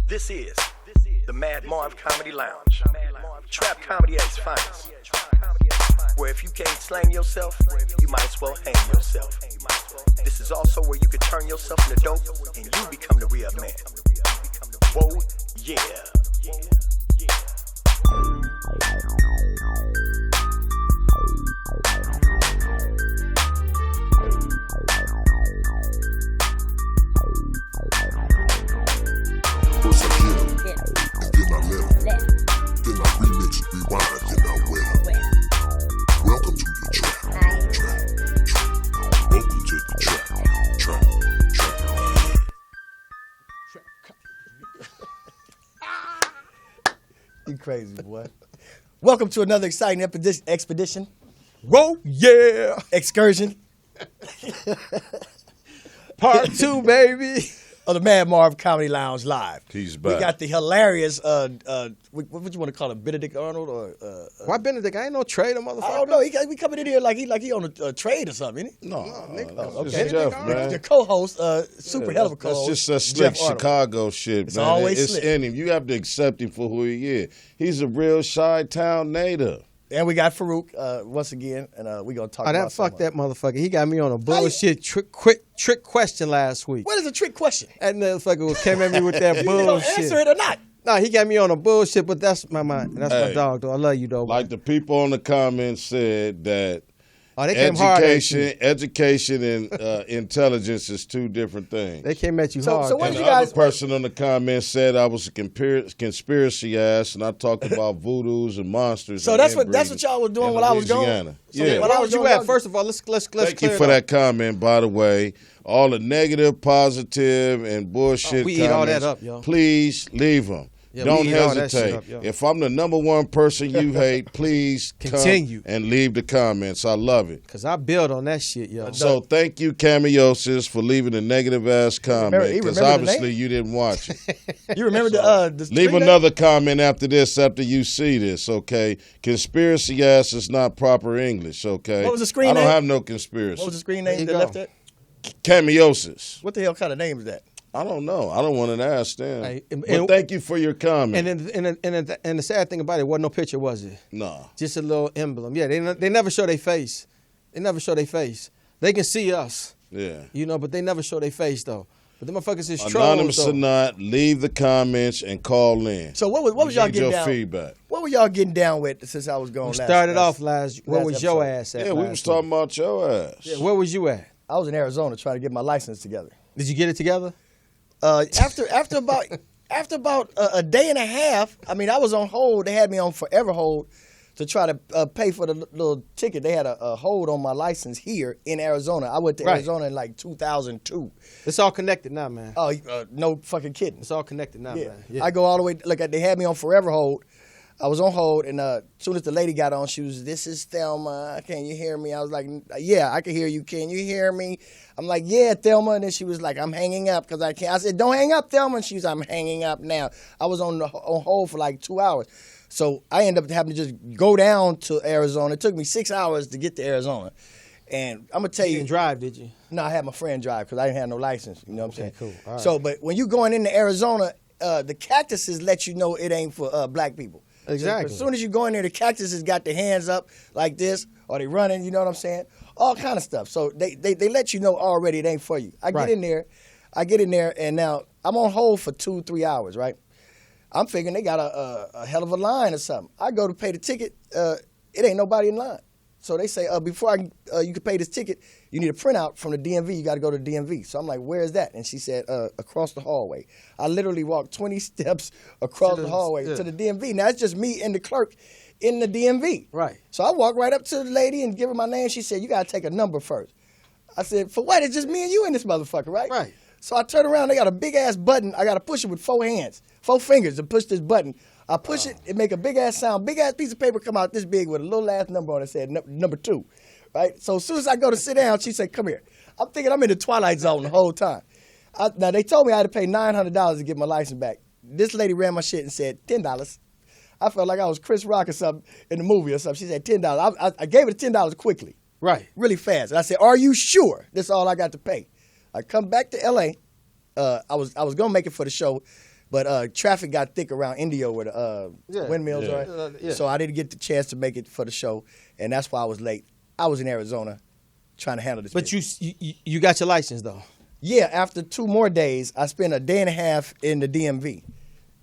This is the Mad Marv Comedy Lounge, trap comedy at its finest, where if you can't slang yourself, you might as well hang yourself. This is also where you can turn yourself into dope and you become the real man. Whoa, yeah. First I hit 'em, and then I let 'em. Then I remix, rewind, then I wet 'em. Welcome to the trap. Welcome to the trap. You crazy, boy. Welcome to another exciting expedition. Whoa, yeah. Excursion Part 2, baby. of the Mad Marv Comedy Lounge Live. He's back. We got the hilarious, what would you want to call him, Benedict Arnold? Or Why Benedict? I ain't no trader, motherfucker. I don't know. He coming in here like he on a trade or something, isn't he? No, Okay. that's just Jeff, man. The co-host, super hell of a That's co-host. just that slick Jeff Arnold. Chicago shit, It's man. always It's slick. in him. You have to accept him for who he is. He's a real Chi-Town native. And we got Farouk once again, and we're going to talk Oh, about that fuck something. that motherfucker. He got me on a bullshit trick question last week. What is a trick question? That motherfucker came at me with that You don't bullshit. answer it or not. No, he got me on a bullshit, but that's my mind. That's my Hey. dog, though. I love you, though. Like the people on the comments said that They came hard at you. education and intelligence is two different things. They came at you So- hard. so what And did the you guys- other person on the comments said I was a conspiracy ass, and I talked about voodoos and monsters. So and that's what inbreeding y'all was doing in while I was gone? Louisiana. So Yeah. while Where I was was you doing- at? First of all, let's Thank clear you it for up. that comment, by the way. All the negative, positive, and bullshit we eat all that comments, up, yo. please leave them. Yeah, Don't we eat all that hesitate. shit up, yo. If I'm the number one person you hate, please Continue. come and leave the comments. I love it. Because I build on that shit, yo. So thank you, Cameosis, for leaving a negative-ass comment, he because remembered the obviously name? you didn't watch it. You remember the Leave street name? another comment after you see this, okay? Conspiracy ass is not proper English, okay? What was the screen I don't name? have no conspiracy. What was the screen There name you that go. left it? Cameosis. What the hell kind of name is that? I don't know. I don't want to ask them. Hey, but and- thank you for your comment. And the sad thing about it, wasn't no picture, was it? No. Just a little emblem. Yeah, they never show their face. They never show their face. They can see us, Yeah. but they never show their face, though. But them motherfuckers is trolls, Anonymous though. or not, leave the comments and call in. So what was We y'all need getting your down? feedback. What were y'all getting down with since I was gone? We started off last. Where last was your episode. ass at? Yeah, we last was talking about your ass. week? Yeah, where was you at? I was in Arizona trying to get my license together. Did you get it together? After about a day and a half, I mean, I was on hold. They had me on forever hold to try to pay for the little ticket. They had a hold on my license here in Arizona. I went to Right. Arizona in like 2002. It's all connected now, man. Oh, no fucking kidding. It's all connected now, Yeah. man. Yeah. I go all the way. Look, they had me on forever hold. I was on hold, and as soon as the lady got on, she was, "This is Thelma. Can you hear me?" I was like, "Yeah, I can hear you. Can you hear me?" I'm like, "Yeah, Thelma." And then she was like, "I'm hanging up because I can't." I said, "Don't hang up, Thelma." And she was, "I'm hanging up now." I was on hold for like 2 hours. So I ended up having to just go down to Arizona. It took me 6 hours to get to Arizona. And I'm going to tell You you. didn't drive, did you? No, I had my friend drive because I didn't have no license. You know what I'm saying? cool. All right. So, but when you going into Arizona, the cactuses let you know it ain't for black people. Exactly. So, as soon as you go in there, the cactuses got their hands up like this, or they running. You know what I'm saying? All kind of stuff. So they let you know already it ain't for you. I Right. get in there, and now I'm on hold for 2-3 hours. Right? I'm figuring they got a hell of a line or something. I go to pay the ticket. It ain't nobody in line. So they say, before you can pay this ticket, you need a printout from the DMV. You got to go to the DMV. So I'm like, where is that? And she said, across the hallway. I literally walked 20 steps across the hallway to the DMV. Now, it's just me and the clerk in the DMV. Right. So I walked right up to the lady and give her my name. She said, you got to take a number first. I said, for what? It's just me and you in this motherfucker, right? Right. So I turn around. They got a big-ass button. I got to push it with 4 fingers to push this button. I push it make a big-ass sound. Big-ass piece of paper come out this big with a little ass number on it. Said number 2, right? So as soon as I go to sit down, she said, come here. I'm thinking I'm in the Twilight Zone the whole time. Now, they told me I had to pay $900 to get my license back. This lady ran my shit and said, $10. I felt like I was Chris Rock or something in the movie or something. She said, $10. I gave it $10 quickly. Right. Really fast. And I said, are you sure? This is all I got to pay. I come back to L.A. I was going to make it for the show. But traffic got thick around Indio where the windmills Yeah. are. Yeah. So I didn't get the chance to make it for the show, and that's why I was late. I was in Arizona trying to handle this. But business. you got your license though. Yeah, after 2 more days, I spent a day and a half in the DMV.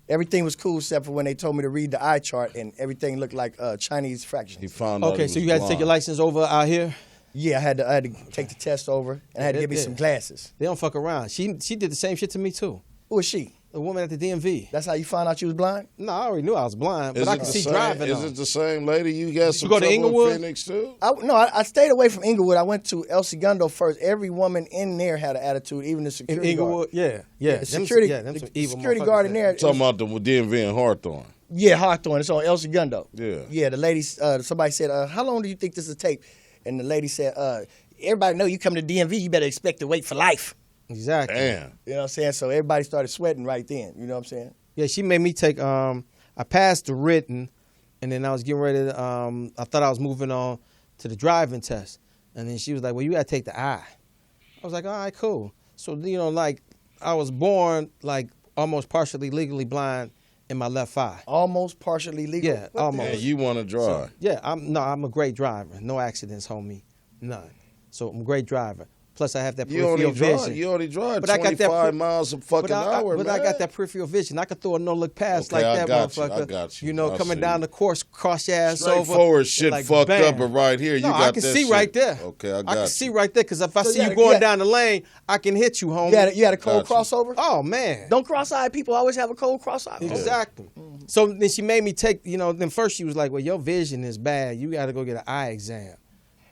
Everything was cool except for when they told me to read the eye chart, and everything looked like Chinese He fractions. found out. Okay, so you had to take your license over out here. Yeah, I had to take the test over, and I had to get me some glasses. They don't fuck around. She did the same shit to me too. Who was she? The woman at the DMV. That's how you found out you was blind? No, I already knew I was blind, Is but I it could the see same? driving. Is on. it the same lady you got some go to trouble Inglewood? in Phoenix too? I stayed away from Inglewood. I went to El Segundo first. Every woman in there had an attitude, even the In security Inglewood? guard. Yeah. The security, them the some evil security motherfuckers guard in there. Talking about the DMV and Hawthorne. Yeah, Hawthorne. It's on El Segundo. Yeah. Yeah, the lady, somebody said, how long do you think this will take? And the lady said, everybody know you come to DMV, you better expect to wait for life. Exactly. Damn. You know what I'm saying? So everybody started sweating right then. You know what I'm saying? Yeah, she made me take. I passed the written, and then I was getting ready to. I thought I was moving on to the driving test, and then she was like, "Well, you gotta take the eye." I was like, "All right, cool." So like I was born like almost partially legally blind in my left eye. Almost partially legal. Yeah, almost. And you want to drive? Yeah, I'm a great driver. No accidents, homie, none. So I'm a great driver. Plus, I have that You peripheral only drive. vision. You only drive But I got that 25 miles a fucking hour, but man. I got that peripheral vision. I could throw a no-look pass Okay, like I that, got you. motherfucker. I got you. You know, I coming see down you. the course, cross your ass over. Straightforward shit like, fucked bam. up, but right here, you No, got I can that see shit. right there. Okay, I got can you. see right there because if I So see you you had- going you had- down the lane, I can hit you, homie. You had a cold Gotcha. crossover? Oh man. Don't cross-eyed people always have a cold cross-eye? Exactly. So then she made me take, then first she was like, well, your vision is bad. You got to go get an eye exam.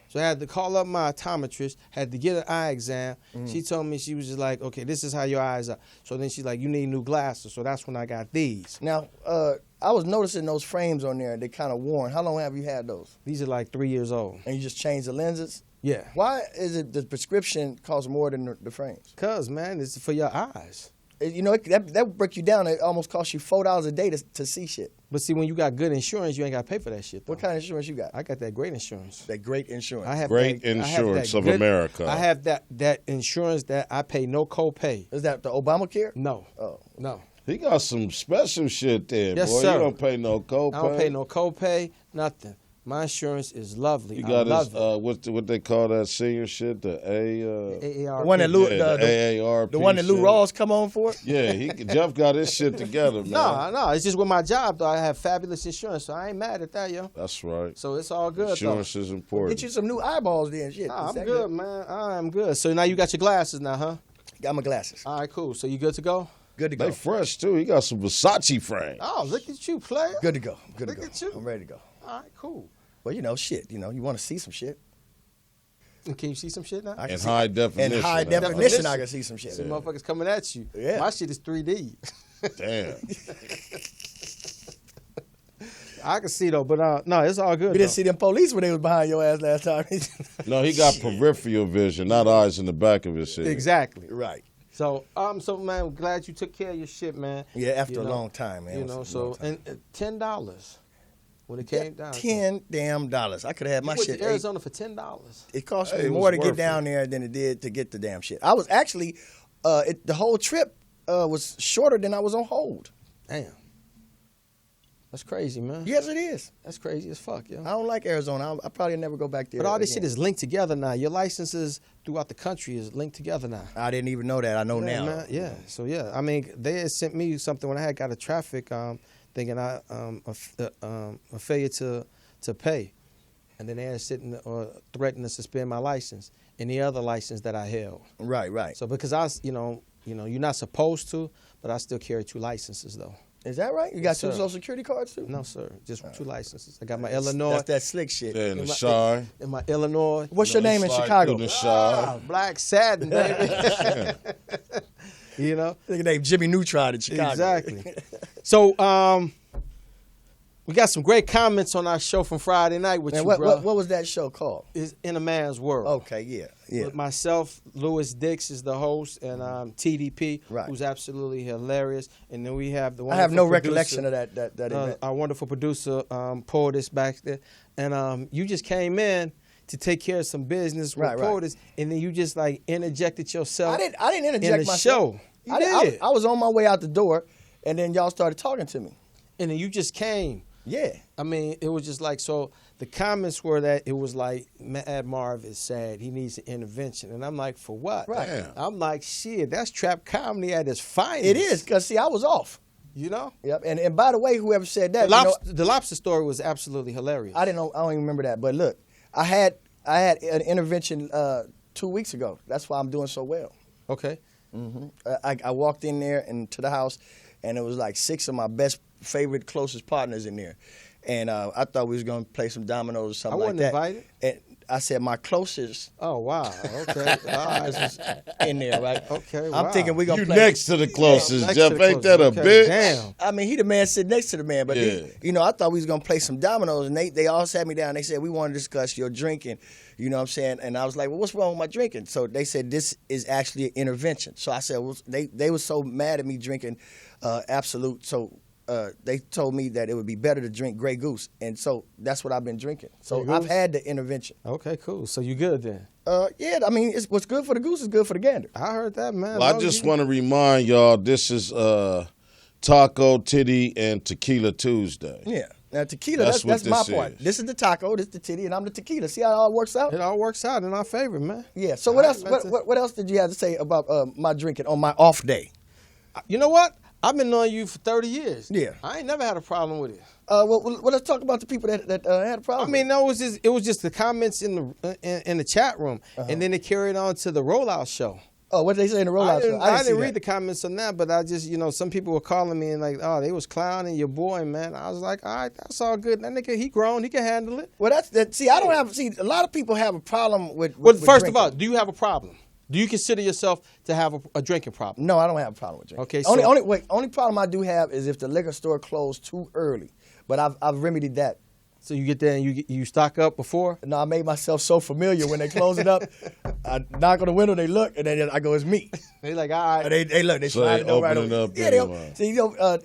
So I had to call up my optometrist, had to get an eye exam. She told me, she was just like, okay, this is how your eyes are. So then she's like, you need new glasses. So that's when I got these. Now, I was noticing those frames on there. They kind of worn. How long have you had those? These are like 3 years old. And you just changed the lenses? Yeah. Why is it the prescription costs more than the frames? Cause man, it's for your eyes. That break you down. It almost costs you $4 a day to see shit. But see, when you got good insurance, you ain't got to pay for that shit. Though. What kind of insurance you got? I got that great insurance. That great insurance. I have Great that, I have Insurance that of good- America. I have that insurance that I pay no copay. Is that the Obamacare? No, Oh. no. He got some special shit there, Yes, boy. sir. You don't pay no copay. I don't pay no copay, nothing. My insurance is lovely. You I got love his what they call that senior shit, the it. The AARP. one that Lou, the AARP. the one that Lou shit. Rawls come on for? Yeah, Jeff got his shit together, man. No, it's just with my job though. I have fabulous insurance, so I ain't mad at that, yo. That's right. So it's all good Insurance is important. Get you some new eyeballs then, shit. though. Nah, Is I'm that good, man. I'm good. So now you got your glasses now, huh? Got my glasses. All right, cool. So you good to go? Good to go. They fresh too. He got some Versace frames. Oh, look at you, player. Good to go. Good to Look go. at you. I'm ready to go. All right, cool. Well, shit. You want to see some shit. And can you see some shit now? I can In see- high definition. In high that's definition, I can see some shit. See motherfuckers coming at you. Yeah. My shit is 3D. right. Damn. I can see though, but no, it's all good. We didn't though. see them police when they was behind your ass last time. No, he got peripheral vision, not eyes in the back of his head. Exactly. Right. So man, I'm glad you took care of your shit, man. Yeah, after You a know, long time, man. You It know, was a long so time. and $10 when it came down. to it. $10 I could have had my You went shit. to Arizona for $10. It cost Hey, me it more was to get worth down there than it did to get the damn shit. I was actually, the whole trip was shorter than I was on hold. Damn. That's crazy, man. Yes, it is. That's crazy as fuck, yo. I don't like Arizona. I probably never go back there. But all this again. shit is linked together now. Your licenses throughout the country is linked together now. I didn't even know that. I know Yeah, now. man. Yeah. So yeah, I mean, they had sent me something when I had got a traffic, thinking I a failure to pay, and then they had sitting or threatened to suspend my license and the other license that I held. Right. So because I, you're not supposed to, but I still carry 2 licenses though. Is that right? You got Yes, 2 sir. Social Security cards too? No, sir, just 2 licenses. I got my Illinois That's that slick shit. Yeah, in the my- shy. and my Illinois. What's your You know, name in slide Chicago? through the shy. Ah, Black Satin, baby. You know. Nigga named Jimmy Neutron in Chicago. Exactly. So, we got some great comments on our show from Friday night with Man, you, what bro. was that show called? Is In a Man's World. Okay, yeah. With myself, Louis Dix is the host, and TDP, Right. who's absolutely hilarious. And then we have the I have no wonderful recollection producer, of that event. our wonderful producer, Poetess back there. And you just came in to take care of some business with Right. Poetess, and then you just like interjected yourself I didn't interject in the myself. show. I was on my way out the door, and then y'all started talking to me. And then you just came. Yeah. I mean, it was just like, so the comments were that it was like, Mad Marv is sad. He needs an intervention. And I'm like, for what? Right. Damn. I'm like, shit, that's trap comedy at its finest. It is, because, see, I was off. You know? Yep. And by the way, whoever said that, The lobster story was absolutely hilarious. I didn't know. I don't even remember that. But look, I had an intervention 2 weeks ago. That's why I'm doing so well. Okay. I walked in there and to the house, and it was like 6 of my best, favorite, closest partners in there. And I thought we was going to play some dominoes or something like that. I wasn't invited. And I said my closest Oh, wow. Okay. All right. was in there, right? Okay, I'm wow. thinking we're going You to play. next to the closest, Next Jeff. to the Ain't that a closest. Okay, bitch? Damn. I mean, he the man sitting next to the man, but Yeah. I thought we was gonna play some dominoes, and they all sat me down. They said we want to discuss your drinking, you know what I'm saying? And I was like, well, what's wrong with my drinking? So they said this is actually an intervention. So I said, well, they were so mad at me drinking Absolute, so they told me that it would be better to drink Grey Goose, and so that's what I've been drinking. So Grey I've Goose? had the intervention. Okay, cool. So you good then? Yeah, I mean, what's good for the goose is good for the gander. I heard that, man. Well, I just want to remind y'all, this is Taco, Titty, and Tequila Tuesday. Yeah. Now tequila, That's that's what my this part. is. This is the taco, this is the titty, and I'm the tequila. See how it all works out? It all works out in our favor, man. Yeah. So what I else? ain't meant to- What else did you have to say about my drinking on my off day? You know what? I've been knowing you for 30 years. Yeah. I ain't never had a problem with it. Well, let's talk about the people that had a problem. I mean, no, it was just the comments in the chat room, and then it carried on to the rollout show. oh, what did they say in the rollout? show? I didn't see read that. the comments on that, but I just, some people were calling me and like, oh, they was clowning your boy, man. I was like, all right, that's all good. That nigga, he grown, he can handle it. Well, that's that. See, I don't have. See, a lot of people have a problem with. Well, with first drinking. of all, do you have a problem? Do you consider yourself to have a drinking problem? No, I don't have a problem with drinking. Okay, only problem I do have is if the liquor store closed too early. But I've remedied that. So you get there and you stock up before? No, I made myself so familiar when they close it up. I knock on the window, they look, and then I go, it's me. They like, all right. And they look, they So slide they it over right open it over. up Yeah, anyway. see,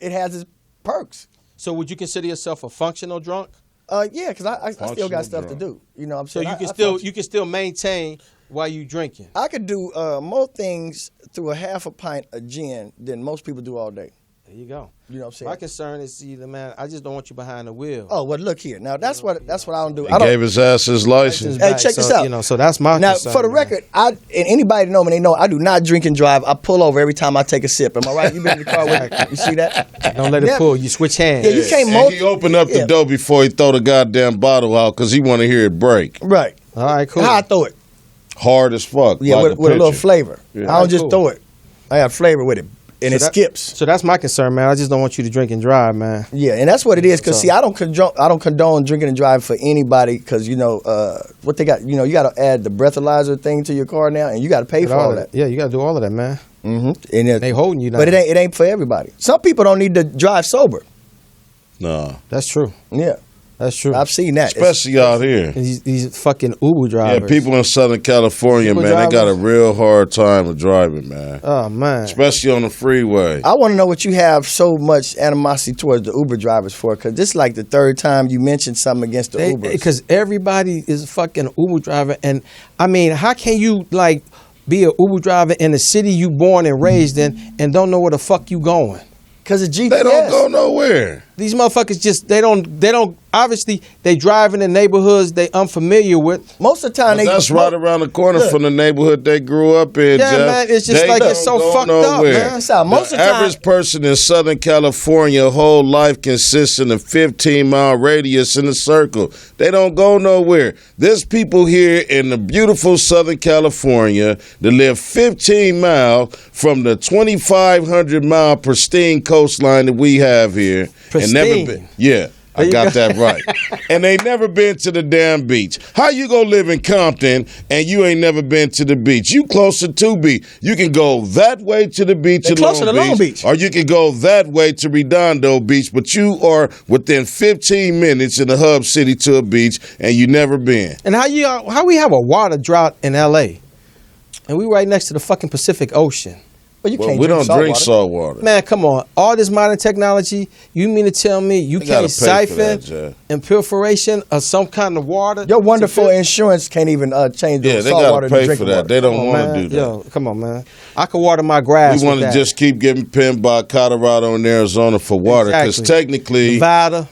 it has its perks. So would you consider yourself a functional drunk? Yeah, because I still Functional got stuff drunk. to do. You know what I'm So saying? you can still maintain while you drinking. I could do more things through a half a pint of gin than most people do all day. There you go. You know what I'm saying? My concern is, man, I just don't want you behind the wheel. Oh, well, look here. Now, that's what I don't do. He I don't, gave his ass his license. Hey, check this out. So that's my now, concern, for the man. record, and anybody know me, they know I do not drink and drive. I pull over every time I take a sip. Am I right? You been in the car with me? You see that? Don't let it Yeah. pull. You switch hands. Yeah, you can't And he opened up the door before he throw the goddamn bottle out because he want to hear it break. Right. All right, cool. How I throw it? Hard as fuck. Yeah, like with a little pitcher. flavor. Yeah. I don't just Cool. throw it. I have flavor with it. And it skips. So that's my concern, man. I just don't want you to drink and drive, man. Yeah, and that's what it is. Because So- see, I don't condone drinking and driving for anybody. Because what they got. You got to add the breathalyzer thing to your car now, and you got to pay for all that. Yeah, you got to do all of that, man. Mm-hmm. And They holding you down. but it ain't for everybody. Some people don't need to drive sober. No. That's true. Yeah, That's true. I've seen that. Especially out here. These fucking Uber Yeah, drivers. people in Southern California, Uber man, they got a drivers. real hard time of driving, man. Oh man. Especially on the freeway. I want to know what you have so much animosity towards the Uber drivers for, because this is like the third time you mentioned something against the Ubers. Because everybody is a fucking Uber driver, and I mean, how can you like be an Uber driver in the city you born and raised in and don't know where the fuck you going? Because of GPS. They don't go nowhere. These motherfuckers just they don't obviously they drive in the neighborhoods they unfamiliar with. Most of the time, That's right around the corner Look. from the neighborhood they grew up in, Yeah, Jeff. man, it's just They like it's don't so go fucked up, nowhere. man. Check this out. Most The of the time- average person in Southern California, whole life consists in a 15-mile radius in a circle. They don't go nowhere. There's people here in the beautiful Southern California that live 15 miles from the 2,500-mile pristine coastline that we have here. And never Pristine. been. Yeah. I you got go. that right. And they never been to the damn beach. How you gonna live in Compton and you ain't never been to the beach? You closer to beach. You can go that way to the beach They in closer to Long Long Beach. or you can go that way to Redondo Beach, but you are within 15 minutes in the hub city to a beach and you never been. And how we have a water drought in L.A. and we right next to the fucking Pacific Ocean. But you Well, can't we don't drink water. salt water. Man, come on. All this modern technology, you mean to tell me you They gotta can't pay for siphon that, Jay. and perforation of some kind of water? Your to wonderful fil- insurance can't even change the Yeah, they salt got water to to pay drinking for that. water. They Come don't on, want man. to do that. Yo, come on, man. I can water my grass We want with to that. just keep getting pinned by Colorado and Arizona for water because Exactly. technically, Nevada.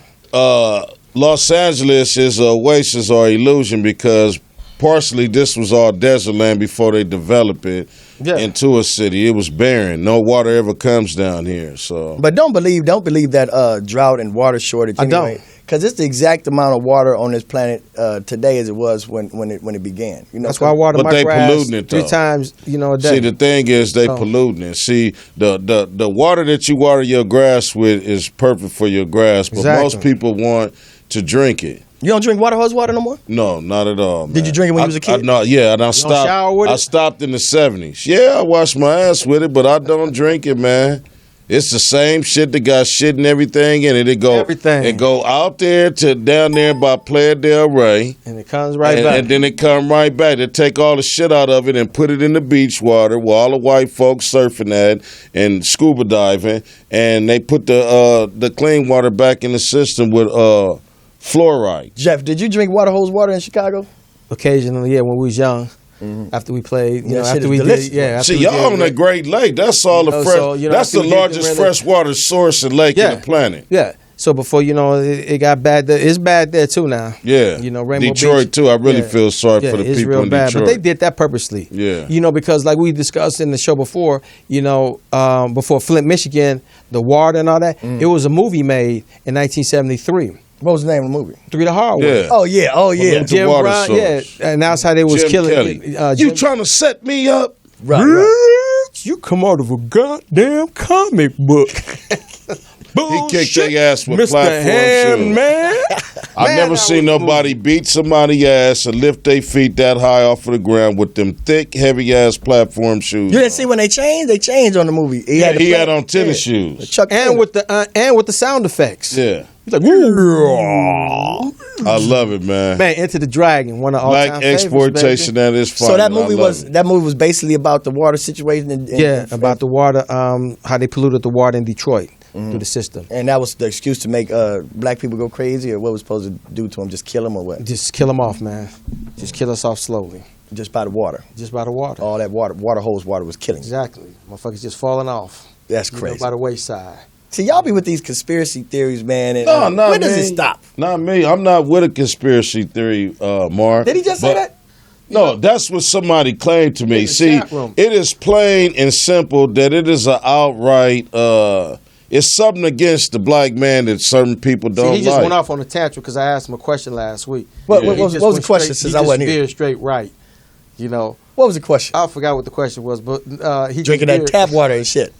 Los Angeles is a oasis or illusion because partially this was all desert land before they developed it Yeah. into a city. It was barren. No water ever comes down here. So But don't believe that drought and water shortage. I Anyway, don't. because it's the exact amount of water on this planet today as it was when it began. You know, That's why I water But my they grass polluting it, 3 though. times, a day. see, the thing is they So- polluting it. See, the water that you water your grass with is perfect for your grass, but Exactly. most people want to drink it. you don't drink hose water no more. No, not at all. Did you man. drink it when you was a kid? No, yeah, and I stopped. shower with I it? stopped in the 70s. Yeah, I wash my ass with it, but I don't drink it, man. It's the same shit that got shit and everything in it. Everything. It go out there to down there by Playa del Rey. And it comes right back. And then it come right back. They take all the shit out of it and put it in the beach water where all the white folks surfing at and scuba diving, and they put the clean water back in the system with fluoride. Jeff, did you drink hose water in Chicago? Occasionally, yeah, when we was young. After we played, Yeah, shit after is we delicious. did, yeah. After See, we y'all did, on the Great Lake. That's all the know, fresh. so, that's after the we did largest really- freshwater source and lake Yeah. in the planet. Yeah. So before it got bad. It's bad there too now. Yeah. Rainbow Detroit Beach. too. I really Yeah. feel sorry Yeah, for the it's people real in bad. Detroit. But they did that purposely. Yeah. Because like we discussed in the show before, before Flint, Michigan, the water and all that, it was a movie made in 1973. What was the name of the movie? 3 the Hard Way. Yeah. Oh yeah, The Jim water Brown, source. and that's how they was Jim killing. Kelly. Jim- You trying to set me up? right. You come out of a goddamn comic book. He kicked their ass with Mr. platform shoes. Handman. I've Man, never that seen was a nobody beat somebody's ass and lift their feet that high off of the ground with them thick, heavy ass platform shoes. You didn't see when they changed? They changed on the movie. He Yeah, had, he had on tennis The shoes. Chuck and Taylor. with the sound effects. Yeah, He's like, I love it, man. man, Enter the Dragon, one of all Like time exploitation favorites, at its finest. So that I movie love it. was basically about the water situation. about the water, how they polluted the water in Detroit through the system. and that was the excuse to make black people go crazy, or what was supposed to do to them? Just kill them, or what? Just kill them off, man. Just kill us off slowly, Just by the water. just by the water. All that hose water was killing. Exactly, motherfuckers just falling off. That's You know, crazy. by the wayside. See, y'all be with these conspiracy theories, man. And, No, not when does me. it stop? Not me. I'm not with a conspiracy theory, Mark. Did he just say that? No, that's what somebody claimed to me. the See, chat room. it is plain and simple that it is an outright. It's something against the black man that certain people don't See, he just like. went off on a tangent because I asked him a question last week. What He was just the went question, straight- since he I just wasn't here? veered straight right. What was the question? I forgot what the question was, but he Drinking just that veered- tap water and shit.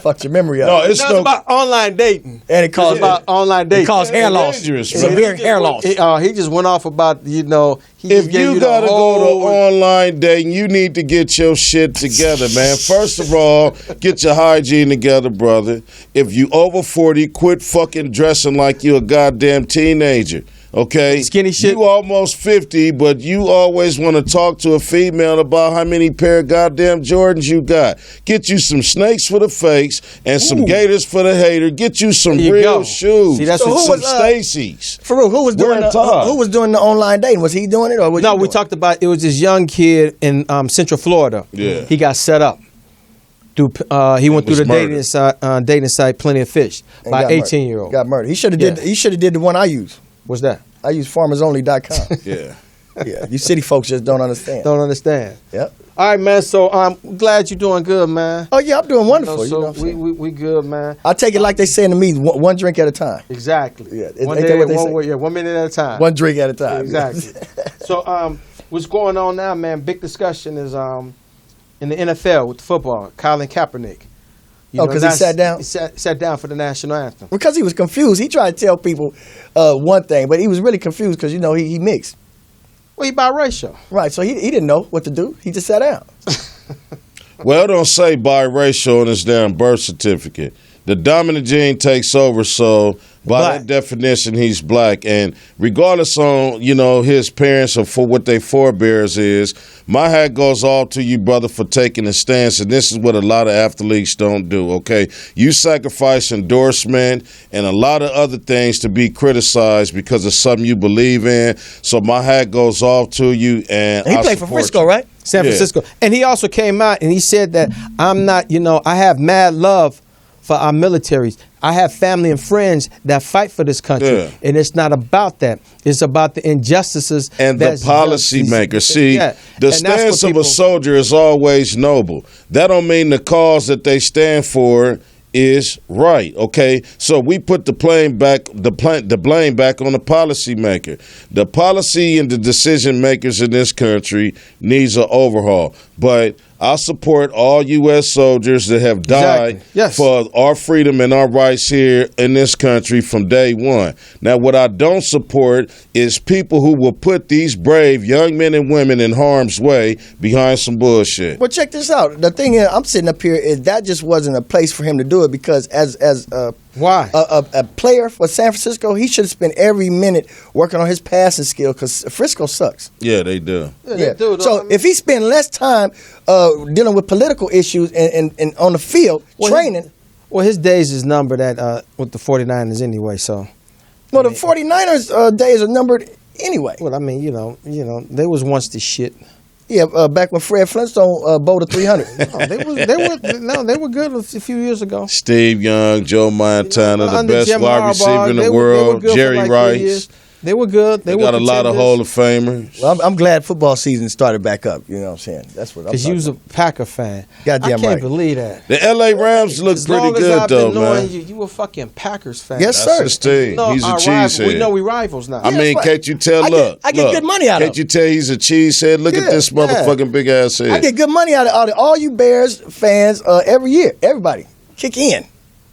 Fucked your memory up. No, it's No, no. it's about online dating. and it caused It's about online dating. it caused hair loss. dangerous, It's man. severe hair loss. He just went off about he If just gave you the gotta go whole- to online dating, you need to get your shit together, man. First of all, get your hygiene together, brother. If you over 40, quit fucking dressing like you a goddamn teenager. Okay, Skinny shit. You almost 50, but you always want to talk to a female about how many pair of goddamn Jordans you got. Get you some snakes for the fakes and some gators for the hater. Get you some There you real go. shoes. See, that's So what- who some was, Stacy's. Farouk, who was We're doing in Todd. who was doing the online dating? Was he doing it, or was No, you we doing it? talked about it was this young kid in Central Florida. Yeah. He got set up. He went through was the murdered. dating site Plenty of Fish And by got murdered. 18-year-old. Got murdered. He should have Yeah. did the one I use. What's that? I use farmersonly.com. Yeah. Yeah, you city folks just don't understand. Don't understand. Yep. All right, man. So I'm glad you're doing good, man. Oh yeah, I'm doing wonderful. So you know what I'm saying? we good, man. I take it like they say in the meeting, one drink at a time. Exactly. Yeah, One ain't day, that what they say? yeah, 1 minute at a time. One drink at a time. Exactly. So what's going on now, man? Big discussion is in the NFL with the football. Colin Kaepernick. Oh, 'cause he that's- sat down? He sat down for the national anthem. Because he was confused. He tried to tell people one thing, but he was really confused because he mixed. Well, he biracial. Right, so he didn't know what to do. He just sat down. Well, it don't say biracial on his damn birth certificate. The dominant gene takes over, so by Black. that definition, he's black. And regardless on, his parents or for what their forebears is, my hat goes off to you, brother, for taking a stance. And this is what a lot of athletes don't do, okay? You sacrifice endorsement and a lot of other things to be criticized because of something you believe in. So my hat goes off to you. And He I played for support Frisco, you. right? San Yeah. Francisco. And he also came out and he said that I'm not, I have mad love for our militaries. I have family and friends that fight for this country. Yeah. And it's not about that. It's about the injustices. And the policymaker. See, Yeah. the And that's what stance of people- a soldier is always noble. That don't mean the cause that they stand for is right. Okay, so we put the blame back on the policymaker. The policy and the decision makers in this country needs an overhaul. But I support all U.S. soldiers that have died Exactly. Yes. for our freedom and our rights here in this country from day one. Now, what I don't support is people who will put these brave young men and women in harm's way behind some bullshit. Well, check this out. The thing is, I'm sitting up here is that just wasn't a place for him to do it because as Why? a player for San Francisco, he should have spent every minute working on his passing skill because Frisco sucks. Yeah, they do. Yeah. So if he spent less time dealing with political issues and on the field training, Well, his days is numbered at with the 49ers anyway, so. well, the 49ers days are numbered anyway. Well, I mean, they was once the shit. Yeah, back when Fred Flintstone bowled a 300. They were good a few years ago. Steve Young, Joe Montana, the Under best Jim wide Harbaugh, receiver in they the were world, good for Jerry like 3 Rice. years. They were good. They got a lot of Hall of Famers. Well, I'm glad football season started back up. You know what I'm saying? That's what I'm Because you was a Packer fan. Goddamn I can't right. believe that. The L.A. Rams look As pretty long as good, I've though, been knowing man. you a fucking Packers fan. Yes, That's sir. his team. No, He's a our rival- cheesehead. We know we rivals now. I mean, that's can't you tell? I get good money out of Can't you tell he's a cheesehead? Look Yeah, at this yeah. motherfucking big ass head. I get good money out of all you Bears fans every year. Everybody, kick in.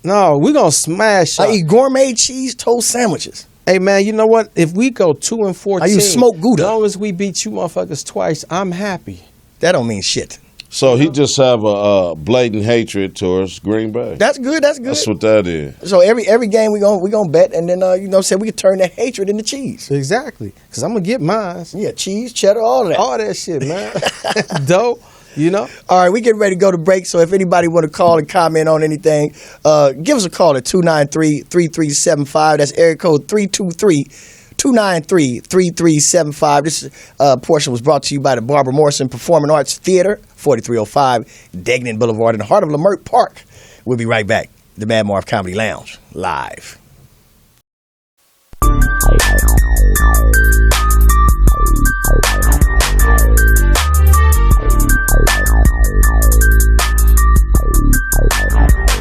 No, we're going to smash I y'all. eat gourmet cheese toast sandwiches. Hey, man, you know what? If we go 2-14, I use smoked Gouda. as long as we beat you motherfuckers twice, I'm happy. That don't mean shit. So he just have a blatant hatred towards Green Bay. That's good. That's good. That's what that is. So every game we gonna bet, and then say we can turn that hatred into cheese. Exactly. Because I'm going to get mine. Yeah, cheese, cheddar, all of that. All that shit, man. Dope. All right, we getting ready to go to break. So if anybody want to call and comment on anything, give us a call at 293-3375. That's area code 323-293-3375. This portion was brought to you by the Barbara Morrison Performing Arts Theater, 4305 Degnan Boulevard in the heart of Leimert Park. We'll be right back. The Mad Marv Comedy Lounge, live.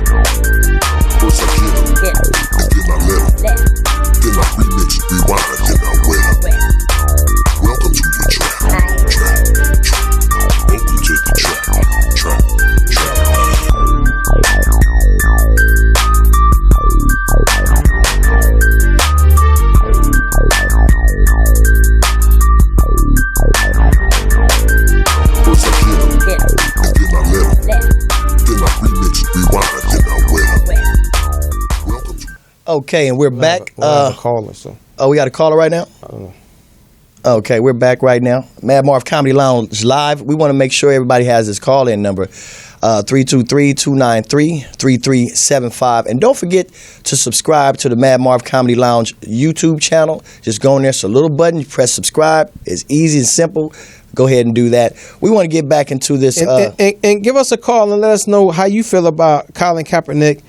First I get 'em, and then I let 'em. Then I remix, rewind, then I wet 'em. Welcome to the trap. Welcome to the trap. First I get 'em, and then I let 'em. Then I remix, rewind, then I wet 'em. Welcome to Okay, and we're back. We'll have a caller, so. Oh, we got a caller right now? Okay, we're back right now. Mad Marv Comedy Lounge live. We want to make sure everybody has this call-in number, 323-293-3375. And don't forget to subscribe to the Mad Marv Comedy Lounge YouTube channel. Just go in there, it's a little button, you press subscribe. It's easy and simple. Go ahead and do that. We want to get back into this. And give us a call and let us know how you feel about Colin Kaepernick,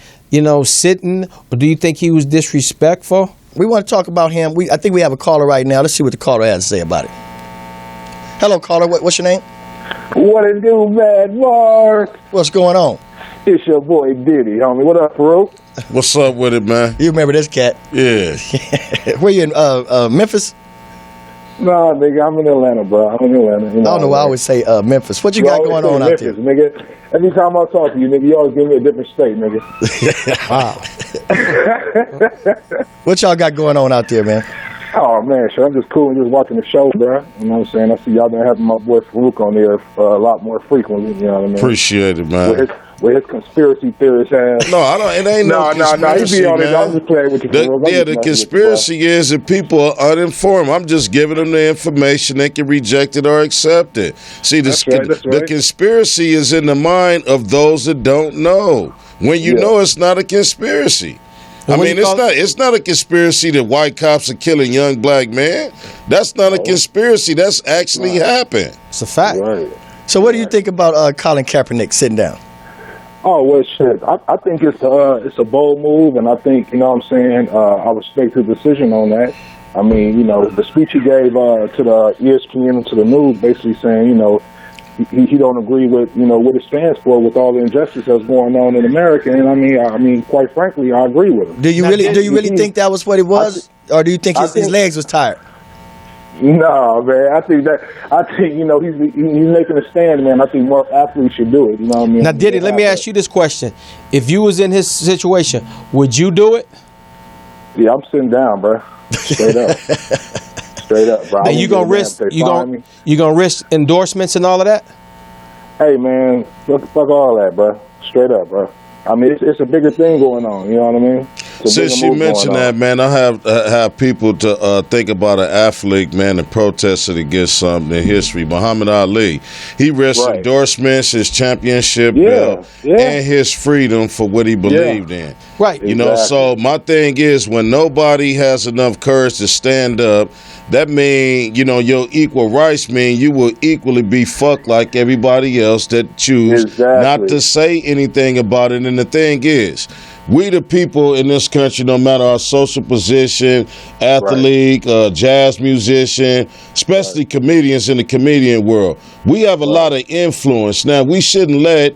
sitting, or do you think he was disrespectful? We want to talk about him. I think we have a caller right now. Let's see what the caller has to say about it. Hello, caller. What's your name? What it do, Mad Marv? What's going on? It's your boy Diddy, homie. What up, bro? What's up with it, man? You remember this cat? Yeah. Where you in Memphis? Nah, nigga, I'm in Atlanta, bro. I'm in Atlanta. I don't know why I always say Memphis. What you got going on out there? Nigga. Every time I talk to you, nigga, you always give me a different state, nigga. Wow. What y'all got going on out there, man? Oh, man, sure. I'm just cool and just watching the show, bro. You know what I'm saying? I see y'all been having my boy Farouk on there a lot more frequently, you know what I mean? Appreciate it, man. with his conspiracy theorist ass. No, I don't. It ain't no No, he conspiracy, be on it. man. I'm just playing with you. The conspiracy is that people are uninformed. I'm just giving them the information. They can reject it or accept it. See, That's right. the conspiracy is in the mind of those that don't know. When you know, it's not a conspiracy. I mean, it's not a conspiracy that white cops are killing young black men. That's not a conspiracy. That's actually happened. It's a fact. Right. So what do you think about Colin Kaepernick sitting down? Oh, well, shit. I think it's a bold move, and I think, you know what I'm saying, I respect his decision on that. I mean, you know, the speech he gave to the ESPN and to the news basically saying, you know, he don't agree with, you know, what it stands for with all the injustice that's going on in America. And I mean, quite frankly, I agree with him. Do you really think that was what it was? Or do you think his legs was tired? No, man. I think you know, he's making a stand, man. I think more athletes should do it. You know what I mean? Now, Diddy, let me ask you this question: if you was in his situation, would you do it? Yeah, I'm sitting down, bro. Straight up. Straight up, bro. Now, you gonna risk endorsements and all of that? Hey, man, fuck all that, bro. Straight up, bro. I mean, it's a bigger thing going on. You know what I mean? Since you mentioned that, man, I have people to think about an athlete, man, that protested against something in history. Muhammad Ali, he risked endorsements, his championship belt, and his freedom for what he believed in. Right. You know, so my thing is, when nobody has enough courage to stand up, that mean, you know, your equal rights mean you will equally be fucked like everybody else that choose not to say anything about it. And the thing is, we the people in this country, no matter our social position, athlete, jazz musician, especially comedians in the comedian world, we have a lot of influence. Now, we shouldn't let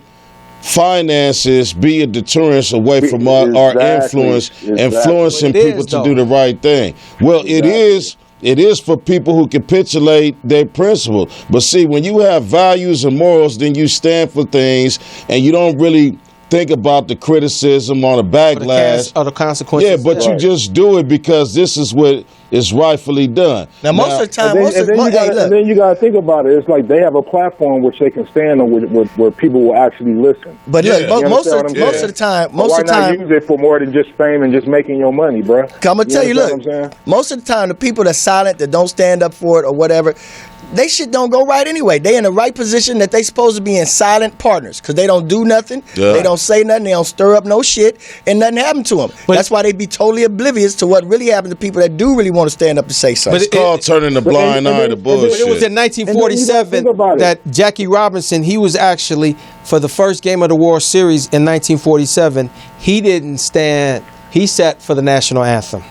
finances be a deterrence away from our influence, influencing people to do the right thing. Well, it is for people who capitulate their principles. But see, when you have values and morals, then you stand for things and you don't really think about the criticism or the backlash or the consequences. Yeah, but you just do it because this is what is rightfully done. Now, most of the time, then you got to think about it. It's like they have a platform which they can stand on where people will actually listen. But look, most of the time, why not use it for more than just fame and just making your money, bro? I'm gonna tell you, look, most of the time, the people that's silent, that don't stand up for it or whatever, they shit don't go right anyway. They in the right position that they supposed to be in silent partners because they don't do nothing, they don't say nothing, they don't stir up no shit, and nothing happened to them. But that's why they be totally oblivious to what really happened to people that do really want to stand up and say something. But it's called turning the blind eye to bullshit. But it was in 1947 that Jackie Robinson, he was actually, for the first game of the World Series in 1947, he didn't stand, he sat for the national anthem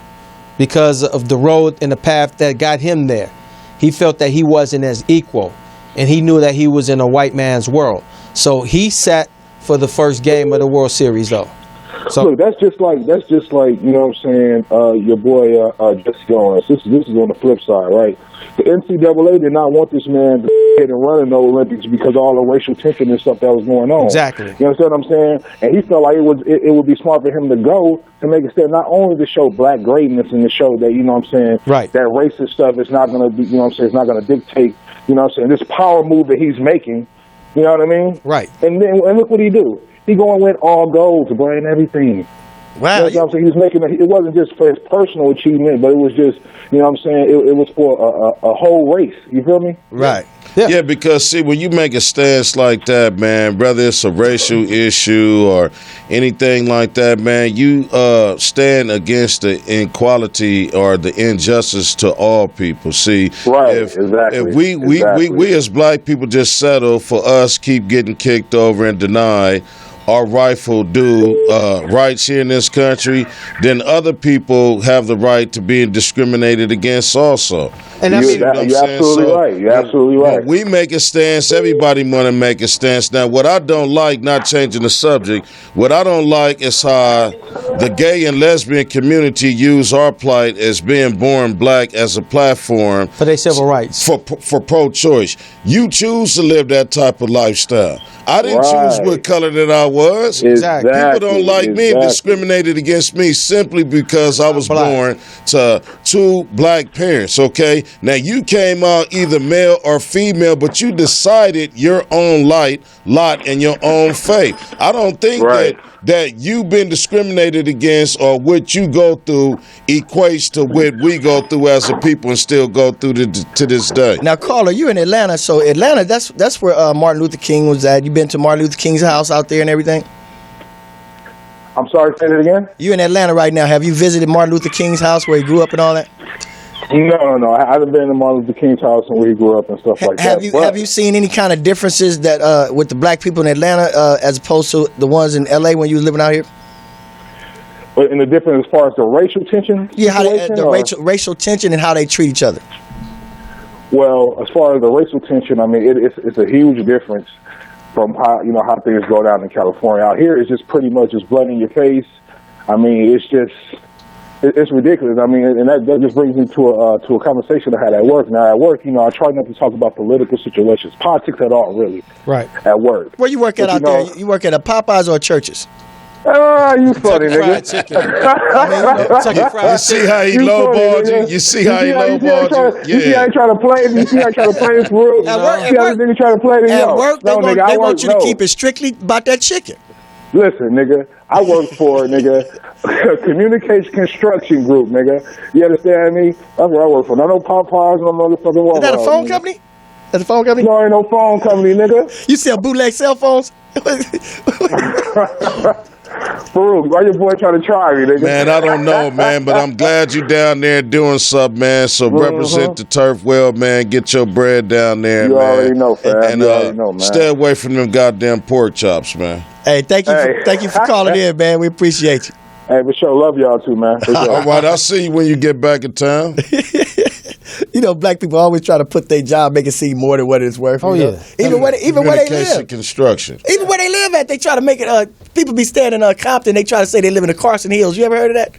because of the road and the path that got him there. He felt that he wasn't as equal, and he knew that he was in a white man's world. So he sat for the first game of the World Series, though. So look, that's just like you know what I'm saying. Your boy Jesse Owens. This is on the flip side, right? The NCAA did not want this man to head and run in the Olympics because of all the racial tension and stuff that was going on. Exactly. You understand what I'm saying? And he felt like it would be smart for him to go to make a stand, not only to show black greatness and to show that, you know what I'm saying, that racist stuff is not going to be, you know what I'm saying, it's not going to dictate, you know what I'm saying, this power move that he's making. You know what I mean? Right. And look what he do. He going with all golds, bro, and everything. Wow. You know what I'm saying? He was making it wasn't just for his personal achievement, but it was just, you know what I'm saying, it was for a whole race. You feel me? Right. Yeah, because see, when you make a stance like that, man, whether it's a racial issue or anything like that, man, you stand against the inequality or the injustice to all people. See, if we as black people just settle for us keep getting kicked over and denied our rightful due rights here in this country, then other people have the right to be discriminated against also. And you're absolutely right. You're absolutely right. When we make a stance, everybody want to make a stance. Now, what I don't like, not changing the subject, what I don't like is how the gay and lesbian community use our plight as being born black as a platform for their civil rights, for pro-choice. You choose to live that type of lifestyle. I didn't choose what color that I was. Exactly. People don't like me and discriminated against me simply because I was born to two black parents, okay? Now you came out either male or female, but you decided your own lot and your own fate. I don't think that you've been discriminated against or what you go through equates to what we go through as a people and still go through to this day. Now, Carla, you're in Atlanta, so Atlanta, that's where Martin Luther King was at. You been to Martin Luther King's house out there and everything? I'm sorry, say it again? You in Atlanta right now. Have you visited Martin Luther King's house where he grew up and all that? No. I haven't been to Martin Luther King's house and where he grew up and stuff like that. Have you seen any kind of differences that with the black people in Atlanta as opposed to the ones in L.A. when you was living out here? But in the difference as far as the racial tension? Yeah, racial tension and how they treat each other. Well, as far as the racial tension, I mean, it's a huge difference from how things go down in California. Out here, it's just pretty much just blood in your face. I mean, it's ridiculous. I mean, and that just brings me to a conversation I had at work. Now, at work, I try not to talk about political situations, politics at all, really. Right. At work. Where you work at out there? You work at a Popeyes or Church's? You funny, nigga. You see how he lowballed you? You see how he lowballed you? You see how he trying to play me? You see how he trying to play this rule? At work, nigga trying to play this. At work, they want you to keep it strictly about that chicken. Listen, nigga, I work for, nigga, Communication Construction Group, nigga. You understand me? That's what I work for. Not no Popeyes, no motherfucking Walmart. Is that a phone company? That's a phone company? No, ain't no phone company, nigga. You sell bootleg cell phones? Farouk, why your boy trying to try me, nigga? Man, I don't know, man, but I'm glad you down there doing something, man. So represent the turf well, man. Get your bread down there, you man. You already know, fam. And you already know, man. Stay away from them goddamn pork chops, man. Hey, thank you for calling in, man. We appreciate you. Hey, for sure. Love y'all too, man. For sure. All right, I'll see you when you get back in town. Black people always try to put their job, make it seem more than what it's worth. Oh, yeah. Even where they live. Construction. Even where they live at, they try to make it. People be staying in Compton. They try to say they live in the Carson Hills. You ever heard of that?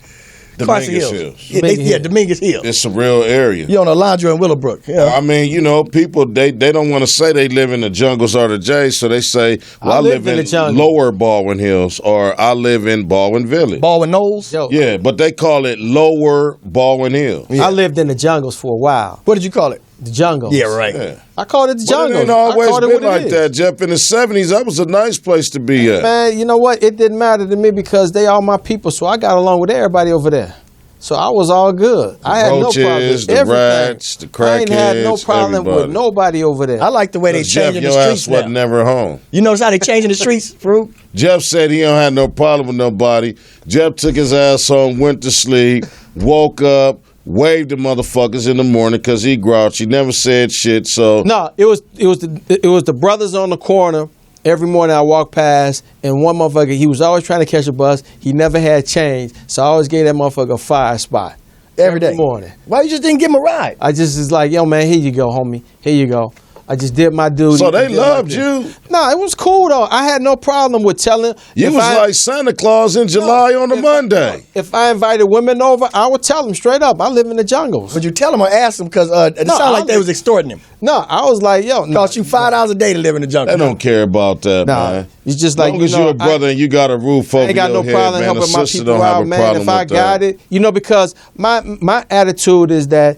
Carson Hills. Yeah, Dominguez Hills. It's a real area. You're on Alondra and Willowbrook. Yeah. I mean, people, they don't want to say they live in the jungles or the J's, so they say, well, I live in Lower Baldwin Hills, or I live in Baldwin Village. Baldwin Knolls? Yeah, but they call it Lower Baldwin Hills. Yeah. I lived in the jungles for a while. What did you call it? The jungles. Yeah, right. Yeah. I called it the jungles. It ain't always been like that, Jeff. In the 70s, that was a nice place to be at. Man, you know what? It didn't matter to me because they all my people, so I got along with everybody over there. So I was all good. I had no problem with the everything. Rats, the crackheads, I ain't had no problem with nobody over there. I like the way they changing the Jeff, streets your ass wasn't never home. You notice how they changing the streets, Farouk? Jeff said he don't have no problem with nobody. Jeff took his ass home, went to sleep, woke up, waved the motherfuckers in the morning because he grouchy. Never said shit. So no, it was the brothers on the corner. Every morning I walked past, and one motherfucker, he was always trying to catch a bus. He never had change, so I always gave that motherfucker a fire spot. Every morning. Why you just didn't give him a ride? I just was like, yo, man, here you go, homie. Here you go. I just did my duty. So they loved you? No, it was cool, though. I had no problem with telling. You was like Santa Claus in July on a Monday. If I invited women over, I would tell them straight up, I live in the jungles. Would you tell them or ask them? Because it sounded like they was extorting him. No, I was like, yo. Cost you $5 a day to live in the jungle. They don't care about that, man. It's just like, as long as you're a brother and you got a roof over your head, I ain't got no problem helping my people out, man. If I got it. Because my attitude is that,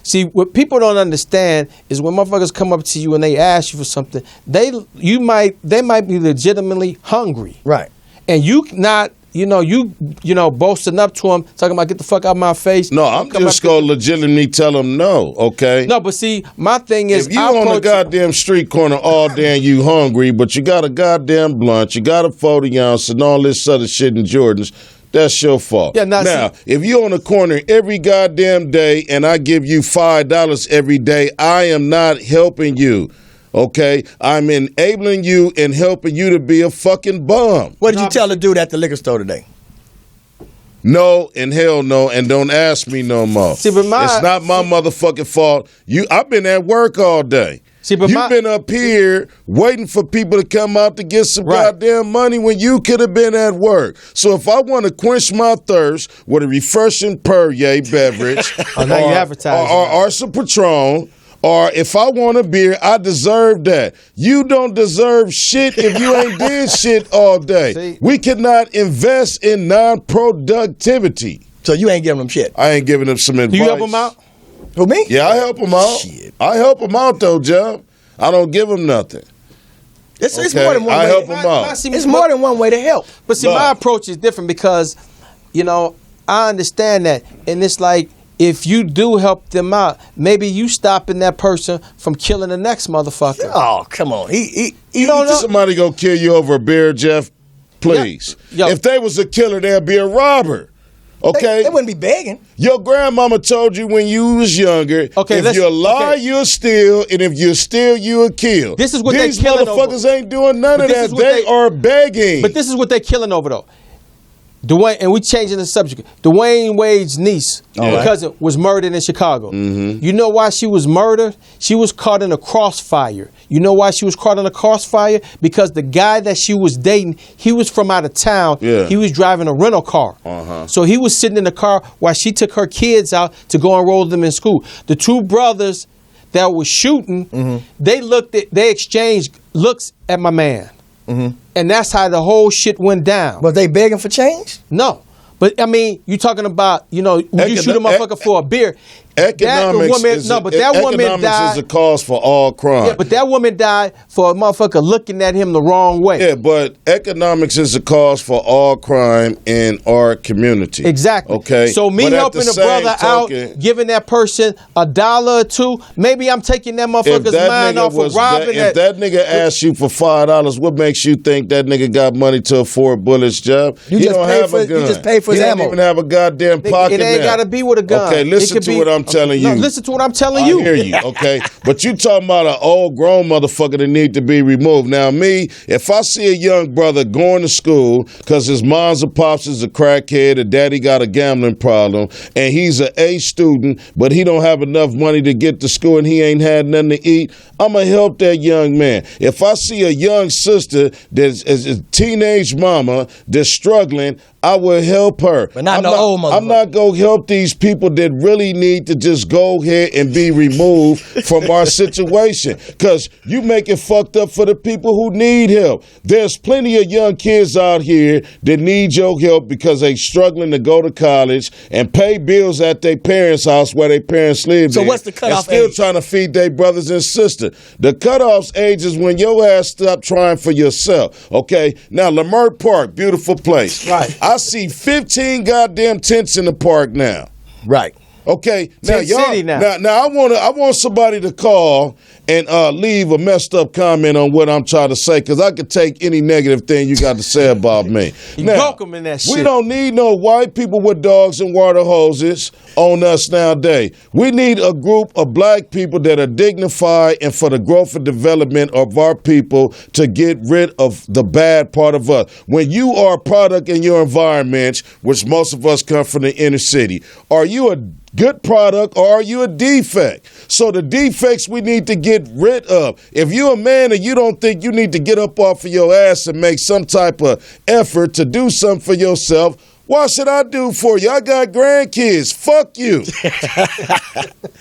see, what people don't understand is when motherfuckers come up to you and they ask you for something, they might be legitimately hungry. Right. And you not, boasting up to them, talking about get the fuck out of my face. No, I'm just going to legitimately tell them no, okay? No, but see, my thing is, if you on a goddamn street corner all day and you hungry, but you got a goddamn blunt, you got a 40 ounce and all this other shit in Jordans, that's your fault. Yeah, now, if you on the corner every goddamn day and I give you $5 every day, I am not helping you. Okay, I'm enabling you and helping you to be a fucking bum. What did you tell the dude at the liquor store today? No and hell no, and don't ask me no more. See, but it's not my motherfucking fault. I've been at work all day. See, but you've been up here waiting for people to come out to get some goddamn money when you could have been at work. So if I want to quench my thirst with a refreshing Perrier beverage or some Patron, or if I want a beer, I deserve that. You don't deserve shit if you ain't did shit all day. See? We cannot invest in non-productivity. So you ain't giving them shit? I ain't giving them some advice. Do you help them out? Who, me? Yeah, I help them out. Shit. I help them out though, Jeff. I don't give them nothing. It's Okay, more than one I way. help them out. It's more than one way to help. But see, Look. my approach is different because, I understand that. And it's like, if you do help them out, maybe you stopping that person from killing the next motherfucker. Oh, come on. He don't know. Somebody go kill you over a beer, Jeff? Please. Yo. If they was a killer, they'd be a robber. Okay? They wouldn't be begging. Your grandmama told you when you was younger, Okay, if you lie, you'll steal, and if you steal, you'll kill. This is what they These killing motherfuckers over. ain't doing none But of this that. is what They they- are begging. But this is what they're killing over, though. Dwayne, and we changing the subject. Dwayne Wade's niece, right. cousin, was murdered in Chicago. Mm-hmm. You know why she was murdered? She was caught in a crossfire. You know why she was caught in a crossfire? Because the guy that she was dating, he was from out of town. Yeah. He was driving a rental car. Uh-huh. So he was sitting in the car while she took her kids out to go enroll them in school. The two brothers that was shooting, they exchanged looks at my man. And that's how the whole shit went down. Was they begging for change? No. But I mean, you talking about, would you shoot a motherfucker for a beer? Economics that woman died. is a cause for all crime. Yeah, but that woman died for a motherfucker looking at him the wrong way. Yeah, but economics is a cause for all crime in our community. Exactly. Okay. So me But at helping the a brother same token, out, giving that person $1 or $2, maybe I'm taking that motherfucker's mind off of robbing if that nigga asks you for $5, what makes you think that nigga got money to afford bullets, Jeff? You he just don't pay have for- a gun. you just pay for his he ammo. don't even have a goddamn pocket. It ain't now. got to be with a gun. Okay, listen It could to be- what I'm telling you. No, listen to what I'm telling I you. hear you, okay? But you talking about an old grown motherfucker that need to be removed. Now, me, if I see a young brother going to school because his mom's or pops is a crackhead, or daddy got a gambling problem, and he's an A student, but he don't have enough money to get to school and he ain't had nothing to eat, I'm going to help that young man. If I see a young sister that's a teenage mama that's struggling, I will help her. But not old motherfucker. I'm not going to help these people that really need to just go ahead and be removed from our situation, because you make it fucked up for the people who need help. There's plenty of young kids out here that need your help because they struggling to go to college and pay bills at their parents' house where their parents live. So in, what's the cutoff and still age? trying to feed their brothers and sisters. The cutoff age is when your ass stop trying for yourself. Okay, now Leimert Park, beautiful place. Right. I see 15 goddamn tents in the park now. Right. Okay, now Tent y'all. City now. Now I want somebody to call and leave a messed up comment on what I'm trying to say, because I could take any negative thing you got to say about me. You Now, welcome in that we shit. don't need no white people with dogs and water hoses on us nowadays. We need a group of black people that are dignified and for the growth and development of our people to get rid of the bad part of us. When you are a product in your environment, which most of us come from the inner city, are you a good product or are you a defect? So the defects we need to get rid of. If you're a man and you don't think you need to get up off of your ass and make some type of effort to do something for yourself, what should I do for you? I got grandkids. Fuck you.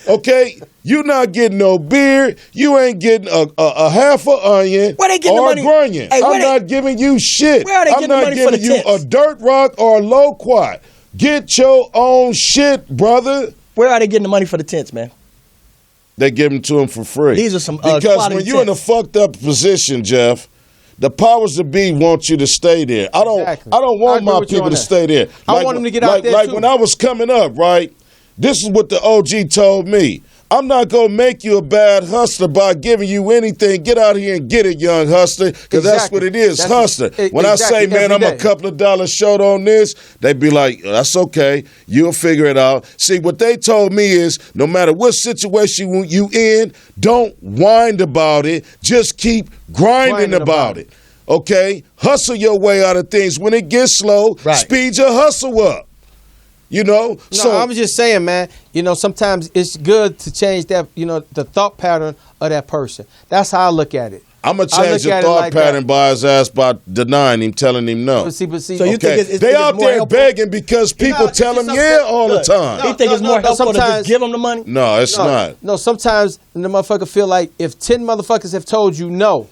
Okay? You not getting no beer. You ain't getting a half an onion Where they getting the or money? a grunion. Hey, where I'm they- not giving you shit. Where are they I'm getting the not money for the giving you tents? a dirt rock or a loquat. Get your own shit, brother. Where are they getting the money for the tents, man? They give them to them for free. These are some because quality when you're in a tents. fucked up position, Jeff, the powers that be want you to stay there. I don't Exactly. want I agree my with you people on to that. stay there. I want them to get out there, Like too. when I was coming up, right? This is what the OG told me. I'm not going to make you a bad hustler by giving you anything. Get out here and get it, young hustler, because that's Exactly. what it is, That's hustler. it. When I say, Exactly, man, I'm every a day. couple of dollars short on this, they be like, that's okay. You'll figure it out. See, what they told me is no matter what situation you in, don't whine about it. Just keep grinding about it. Okay? Hustle your way out of things. When it gets slow, Right. speed your hustle up. You know? No, I was just saying, man, sometimes it's good to change that, the thought pattern of that person. That's how I look at it. I'm going to I change look the at it thought like pattern that. by his ass by denying him, telling him no. But see, So you okay. think it's They it's out more there helpful? begging because people know, tell it's them just yeah something- all the Look, time. You think it's more helpful to sometimes- just give them the money? No, it's not. No, sometimes the motherfucker feel like if 10 motherfuckers have told you no,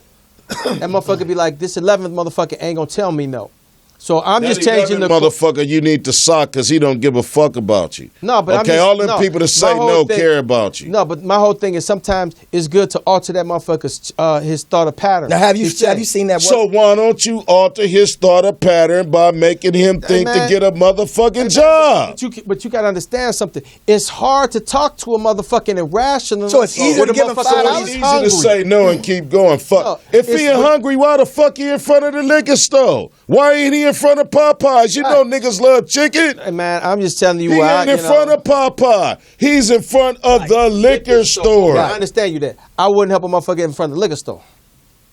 that motherfucker be like, this 11th motherfucker ain't gonna tell me no. So I'm That just changing the motherfucker. You need to sock because he don't give a fuck about you. No, but okay, all them people that say no care about you. No, but my whole thing is sometimes it's good to alter that motherfucker's his thought of pattern. Now, have you seen that work? So why don't you alter his thought of pattern by making him think to get a motherfucking job? But you gotta understand something. It's hard to talk to a motherfucking irrational. So it's easy to give him $5. It's easy to say no and keep going. Fuck. No, if he hungry, why the fuck he in front of the liquor store? Why ain't he in front of Popeyes? You know niggas love chicken. Hey man, I'm just telling you. He ain't in front of Popeye. He's in front of the liquor store. I understand you that. I wouldn't help a motherfucker in front of the liquor store.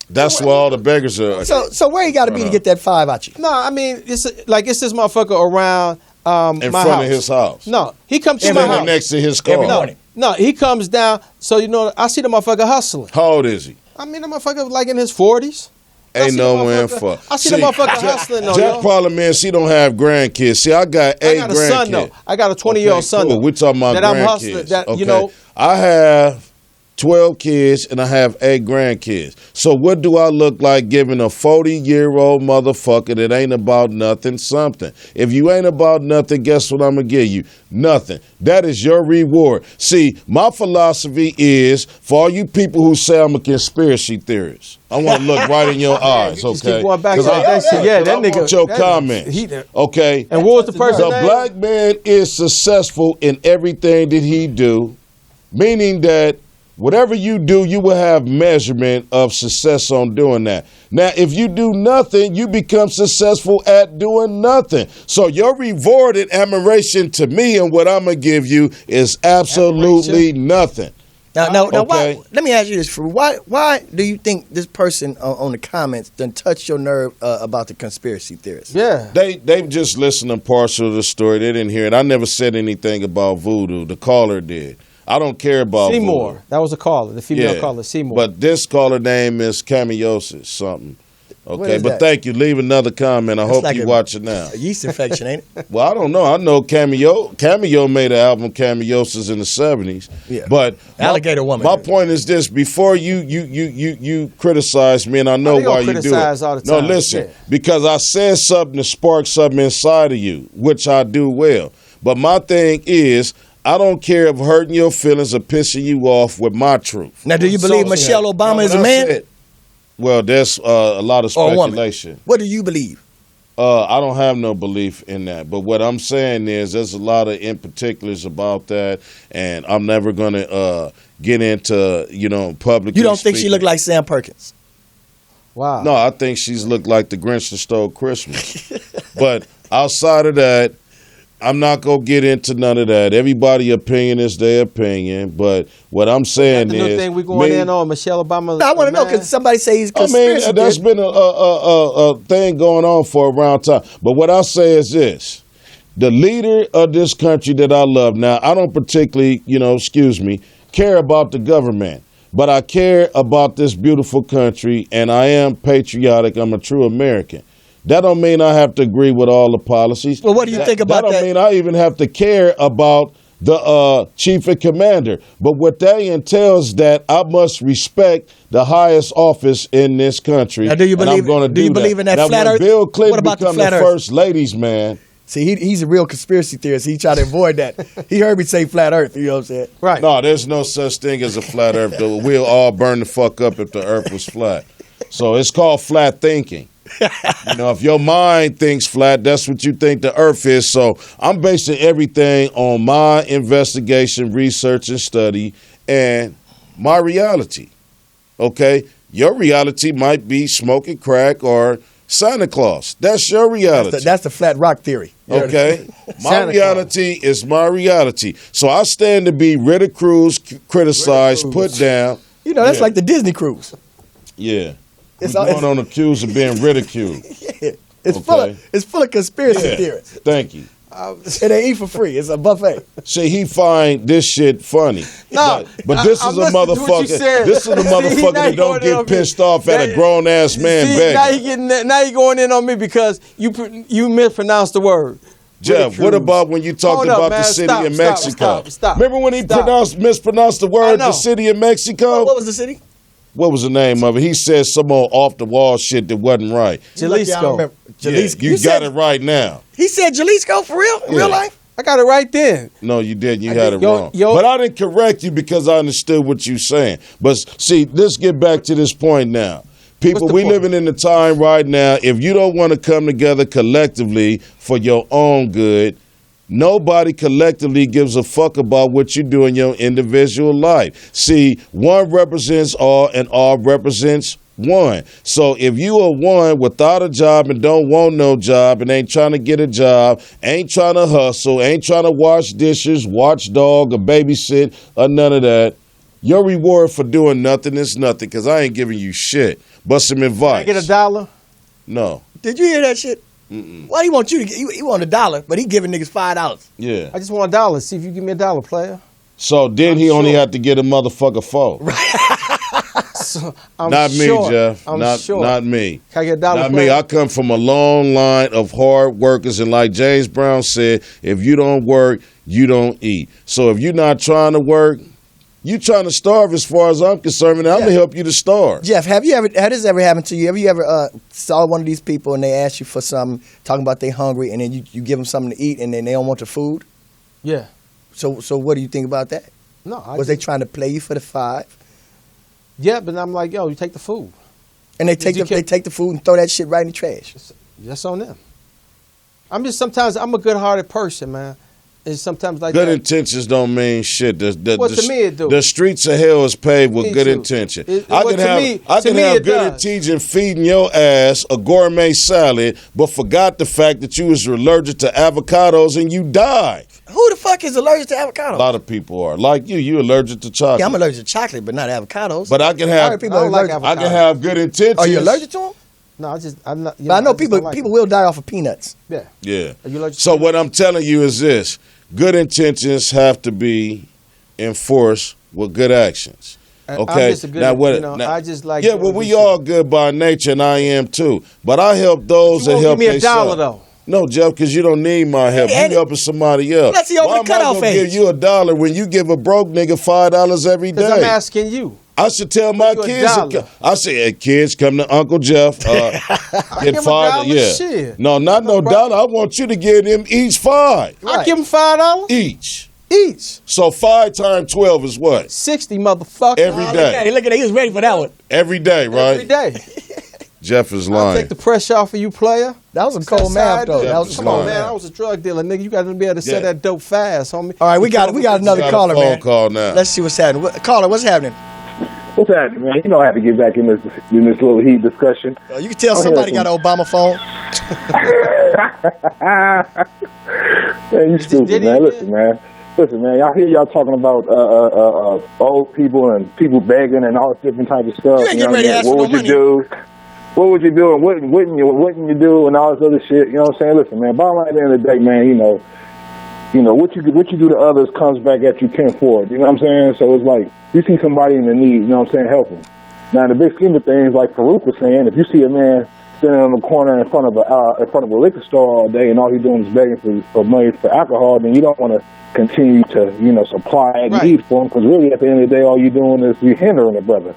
That's where all the beggars are. So where you got to be to get that $5 out you? No, I mean it's this motherfucker around in my front house. of his house. No, he comes to my house next to his car. Every morning. No, he comes down. So I see the motherfucker hustling. How old is he? I mean the motherfucker like in his 40s. Ain't nowhere in fuck. I see the motherfucker hustling though. That problem is he don't have grandkids. See, I got eight grandkids. A son though. I got a 20-year-old son. Cool. We're talking about that grandkids. I'm hustling. That I have 12 kids and I have 8 grandkids. So what do I look like giving a 40-year-old motherfucker that ain't about nothing something? If you ain't about nothing, guess what I'm going to give you? Nothing. That is your reward. See, my philosophy is, for all you people who say I'm a conspiracy theorist, I want to look right in your eyes, okay? Keep going back to that shit. Yeah, that nigga. I want your comments, okay? And what was the person The black man is successful in everything that he do, meaning that whatever you do, you will have measurement of success on doing that. Now, if you do nothing, you become successful at doing nothing. So your rewarded admiration to me and what I'm going to give you is absolutely nothing. Now, why, let me ask you this. Why do you think this person on the comments done touched your nerve about the conspiracy theorists? Yeah. They just listening partial to the story. They didn't hear it. I never said anything about voodoo. The caller did. I don't care about Seymour. voodoo. That was a caller, the female caller, Seymour. But this caller name is Camiosis something. Okay, but that? Thank you. Leave another comment. I hope like you watch it now. A yeast infection, ain't it? Well, I don't know. I know Cameo made an album, Camiosis, in the 70s. Yeah. But Alligator Woman. My point is this: before you criticize me, and I know why you do it. All the time. No, listen, because I said something to spark something inside of you, which I do well. But my thing is, I don't care if hurting your feelings or pissing you off with my truth. Now, do you believe Michelle Obama is a man? Well, there's a lot of speculation. What do you believe? I don't have no belief in that. But what I'm saying is there's a lot of in particulars about that, and I'm never going to get into, public. You don't think she looked like Sam Perkins? Wow. No, I think she's looked like the Grinch that stole Christmas. But outside of that, I'm not going to get into none of that. Everybody's opinion is their opinion. But what I'm saying the is... new thing we going in on, Michelle Obama. No, I want to know because somebody say he's conspiracy. that's been a thing going on for a round time. But what I say is this. The leader of this country that I love, now, I don't particularly, care about the government. But I care about this beautiful country, and I am patriotic. I'm a true American. That don't mean I have to agree with all the policies. Well, what do you think about that? That don't mean I even have to care about the chief and commander. But what that entails that I must respect the highest office in this country. Now, do you believe in that now, flat when earth? Bill Clinton What about the become flat the earth? first ladies man. See, he's a real conspiracy theorist. He tried to avoid that. He heard me say flat earth. You know what I'm saying? Right. No, there's no such thing as a flat earth. Though. We'll all burn the fuck up if the earth was flat. So it's called flat thinking. If your mind thinks flat, that's what you think the earth is. So I'm basing everything on my investigation, research, and study, and my reality. Okay? Your reality might be smoking crack or Santa Claus. That's your reality. That's the flat rock theory. Okay? My reality is my reality. So I stand to be ridiculed, criticized, put down. That's like the Disney cruise. Yeah. We're going on accused of being ridiculed. Yeah. It's full of conspiracy theories. Thank you. And they eat for free. It's a buffet. See, he find this shit funny. No, but this is a motherfucker. This is a motherfucker that don't get pissed off at a grown ass man begging. Now he going in on me because you mispronounced the word. Jeff, what about when you talked about the city of Mexico? Stop. Remember when he mispronounced the word, the city of Mexico? What was the city? what was the name of it? He said some old off the wall shit that wasn't right. Jalisco. Jalisco. Yeah, you got it right now. He said Jalisco for real? In real life? I got it right then. No, you didn't. You had it Yo- wrong. yo- But I didn't correct you because I understood what you're saying. But see, let's get back to this point now. People, What's the we point? living in the time right now, if you don't want to come together collectively for your own good, nobody collectively gives a fuck about what you do in your individual life. See, one represents all and all represents one. So if you are one without a job and don't want no job and ain't trying to get a job, ain't trying to hustle, ain't trying to wash dishes, watch dog, or babysit, or none of that, your reward for doing nothing is nothing because I ain't giving you shit. But some advice. Can I get $1? No. Did you hear that shit? Why do you want you to get? He want $1, but he giving niggas $5. Yeah. I just want $1. See if you give me $1, player. So then he only had to get a motherfucker $4. So, I'm Not me, short. Jeff. I'm not, short. not me. Can I get $1? Not me. player? I come from a long line of hard workers, and like James Brown said, if you don't work, you don't eat. So if you're not trying to work, you trying to starve as far as I'm concerned, and I'm going to help you to starve. Jeff, had this ever happened to you? Have you ever saw one of these people and they ask you for something, talking about they hungry, and then you give them something to eat, and then they don't want the food? Yeah. So what do you think about that? No. Was they trying to play you for the $5? Yeah, but I'm like, yo, you take the food. And they take the food and throw that shit right in the trash. That's on them. Sometimes I'm a good-hearted person, man. And sometimes like Good that. intentions don't mean shit. What to me it do? The streets of hell is paved with Me good too. intention. Well, to me have it good does. intention feeding your ass a gourmet salad, but forgot the fact that you was allergic to avocados and you died. Who the fuck is allergic to avocado? A lot of people are. Like you allergic to chocolate. Yeah, I'm allergic to chocolate, but not avocados. But I can I have heard people I don't like allergic. I can have good intentions. Are you allergic to them? No, I'm not. But I know just people don't like people them. will die off of peanuts. Yeah. Yeah. Are you allergic So to what I'm telling you is this: good intentions have to be enforced with good actions. I'm Okay. just a good, I just like. Yeah, doing well, we good all shit. good by nature, and I am too. But I help those You that won't help give me $1 themselves. though. No, Jeff, because you don't need my help. Hey, You helping somebody else. Let's see over Why the am I cutoff gonna age. give you $1 when you give a broke nigga $5 every Because I'm day? asking you. I should tell my you a kids. dollar. I say, hey, kids, come to Uncle Jeff. Get give a $5. dollar, Yeah. shit. No, not no problem. dollar. I want you to give them each $5 I give them $5 each. each. So 5 times 12 is what? 60, motherfucker. Every day. Hey, look at that. He was ready for that one. Every day, right? Every day. Jeff is I'll lying. take the pressure off of you, player. That was some cold math, though. That was some Come on, cold man. I math. was a drug dealer, nigga. You got to be able to sell Yeah. that dope fast, homie. All right, we got another Got a caller, phone man. call now. Let's see what's happening. Caller, what's happening? What's happening, man? You know I have to get back in this little heat discussion. You can tell somebody got an Obama phone. Man, you stupid, Did he man. again? Listen, man. Y'all hear y'all talking about old people and people begging and all this different type of stuff. You ain't getting know ready to what I ask mean? for What no would you do? What would you do and wouldn't you do and all this other shit? You know what I'm saying? Listen, man. Bottom line at the end of the day, man. You know what you do to others comes back at you tenfold. You know what I'm saying? So it's like you see somebody in the need. You know what I'm saying? Help them. Now, in the big scheme of things, like Farouk was saying, if you see a man sitting on the corner in front of a liquor store all day and all he's doing is begging for money for alcohol, then you don't want to continue to supply and need for him, because really at the end of the day, all you're doing is you're hindering a brother.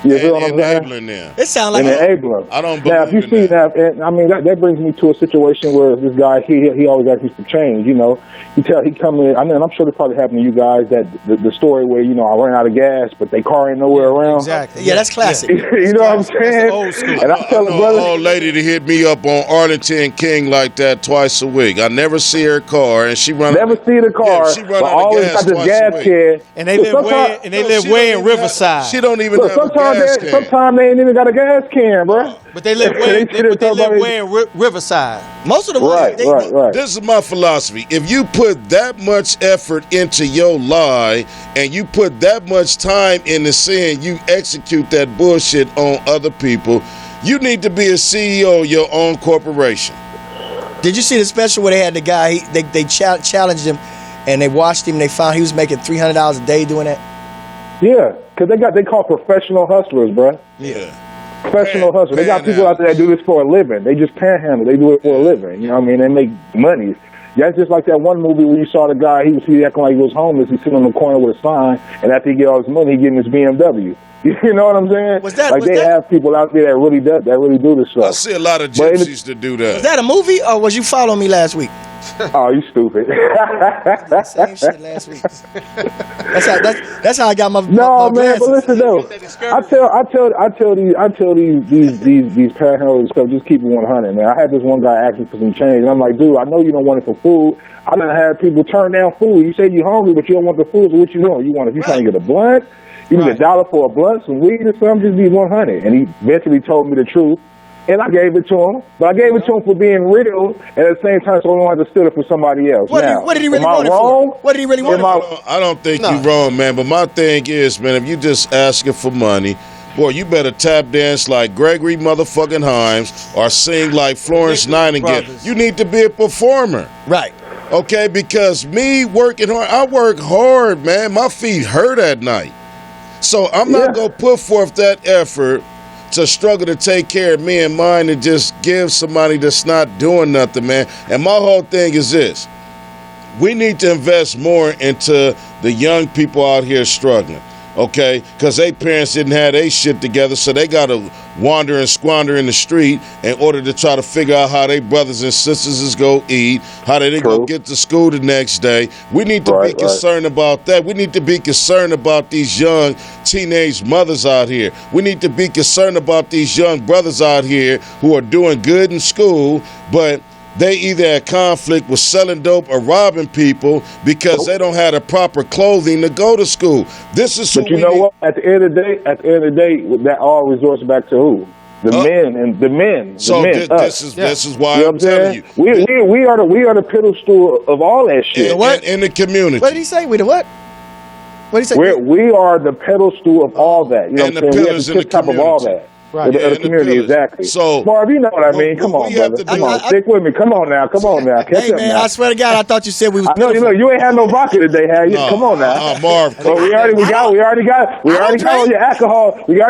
You feel what I'm saying? Enabling them. It sounds like And enabler. I don't Now, if you believe in see that, and, I mean, that brings me to a situation where this guy, he always asks me to change. You know, he come in. I mean, I'm sure it probably happened to you guys that the story where I ran out of gas, but they car ain't nowhere around. Exactly. Yeah, that's classic. You know what I'm saying? old school. And I'm telling I know brother, an old lady to hit me up on Arlington King like that twice a week. I never see her car, and she run. never see the car, Yeah, she run but out of always gas got this twice gas a week. can. And they Look, live sometimes- way in Riverside. She don't even Look, have a gas can. sometimes they ain't even got a gas can, bro. But they live way in Riverside. Most of the ones, Right. This is my philosophy. If you put that much effort into your lie and you put that much time into saying you execute that bullshit on other people, you need to be a CEO of your own corporation. Did you see the special where they had the guy? They challenged him, and they watched him. And they found he was making $300 a day doing that. Yeah, because they call professional hustlers, bro. Yeah. Professional hustlers. They got people out there that do this for a living. They just panhandle. They do it for a living. You know what I mean? They make money. That's just like that one movie where you saw the guy, he acting like he was homeless, he's sitting on the corner with a sign, and after he get all his money, he getting his BMW. You know what I'm saying? Have people out there that really do this stuff. I see a lot of gypsies that do that. Was that a movie, or was you following me last week? Oh, you stupid. Same shit last week. That's how I got my no, my man. glasses. But listen though, I tell these panhandlers stuff. Just keep it 100, man. I had this one guy asking for some change, and I'm like, dude, I know you don't want it for food. I done had people turn down food. You say you're hungry, but you don't want the food. So what you doing? You want if you trying to get a blunt? You need $1 for a blunt, some weed or something. Just be 100. And he eventually told me the truth. And I gave it to him, but I gave it to him for being real, and at the same time, so I don't have to steal it for somebody else. What did he really want it for? What did he really want it for? I don't think you're wrong, man, but my thing is, man, if you just asking for money, boy, you better tap dance like Gregory motherfucking Hines or sing like Florence Nightingale. You need to be a performer. Right. Okay, because me working hard, I work hard, man. My feet hurt at night. So I'm not going to put forth that effort to struggle to take care of me and mine and just give somebody that's not doing nothing, man. And my whole thing is this. We need to invest more into the young people out here struggling, okay? Because their parents didn't have their shit together, so they got to wander and squander in the street in order to try to figure out how their brothers and sisters is going to eat, how they go get to school the next day. We need to be concerned about that. We need to be concerned about these young teenage mothers out here. We need to be concerned about these young brothers out here who are doing good in school, but they either had conflict with selling dope or robbing people because they don't have the proper clothing to go to school. This is. But you know what? At the end of the day, that all resorts back to who? The men. So this is why I'm telling you. We are the pedestal of all that shit. In the community. What did he say? We the what? What did he say? We are the pedestal of all that. You know what I'm saying? We are the tip top of all that. Right. The community, exactly. So, Marv, you know what I mean. Come on, brother. Come on, stick with me. Come on now. Catch up man, now. I swear to God, I thought you said we was. No, you ain't had no vodka today, have you? Come on now. Marv. We already got all your alcohol. We already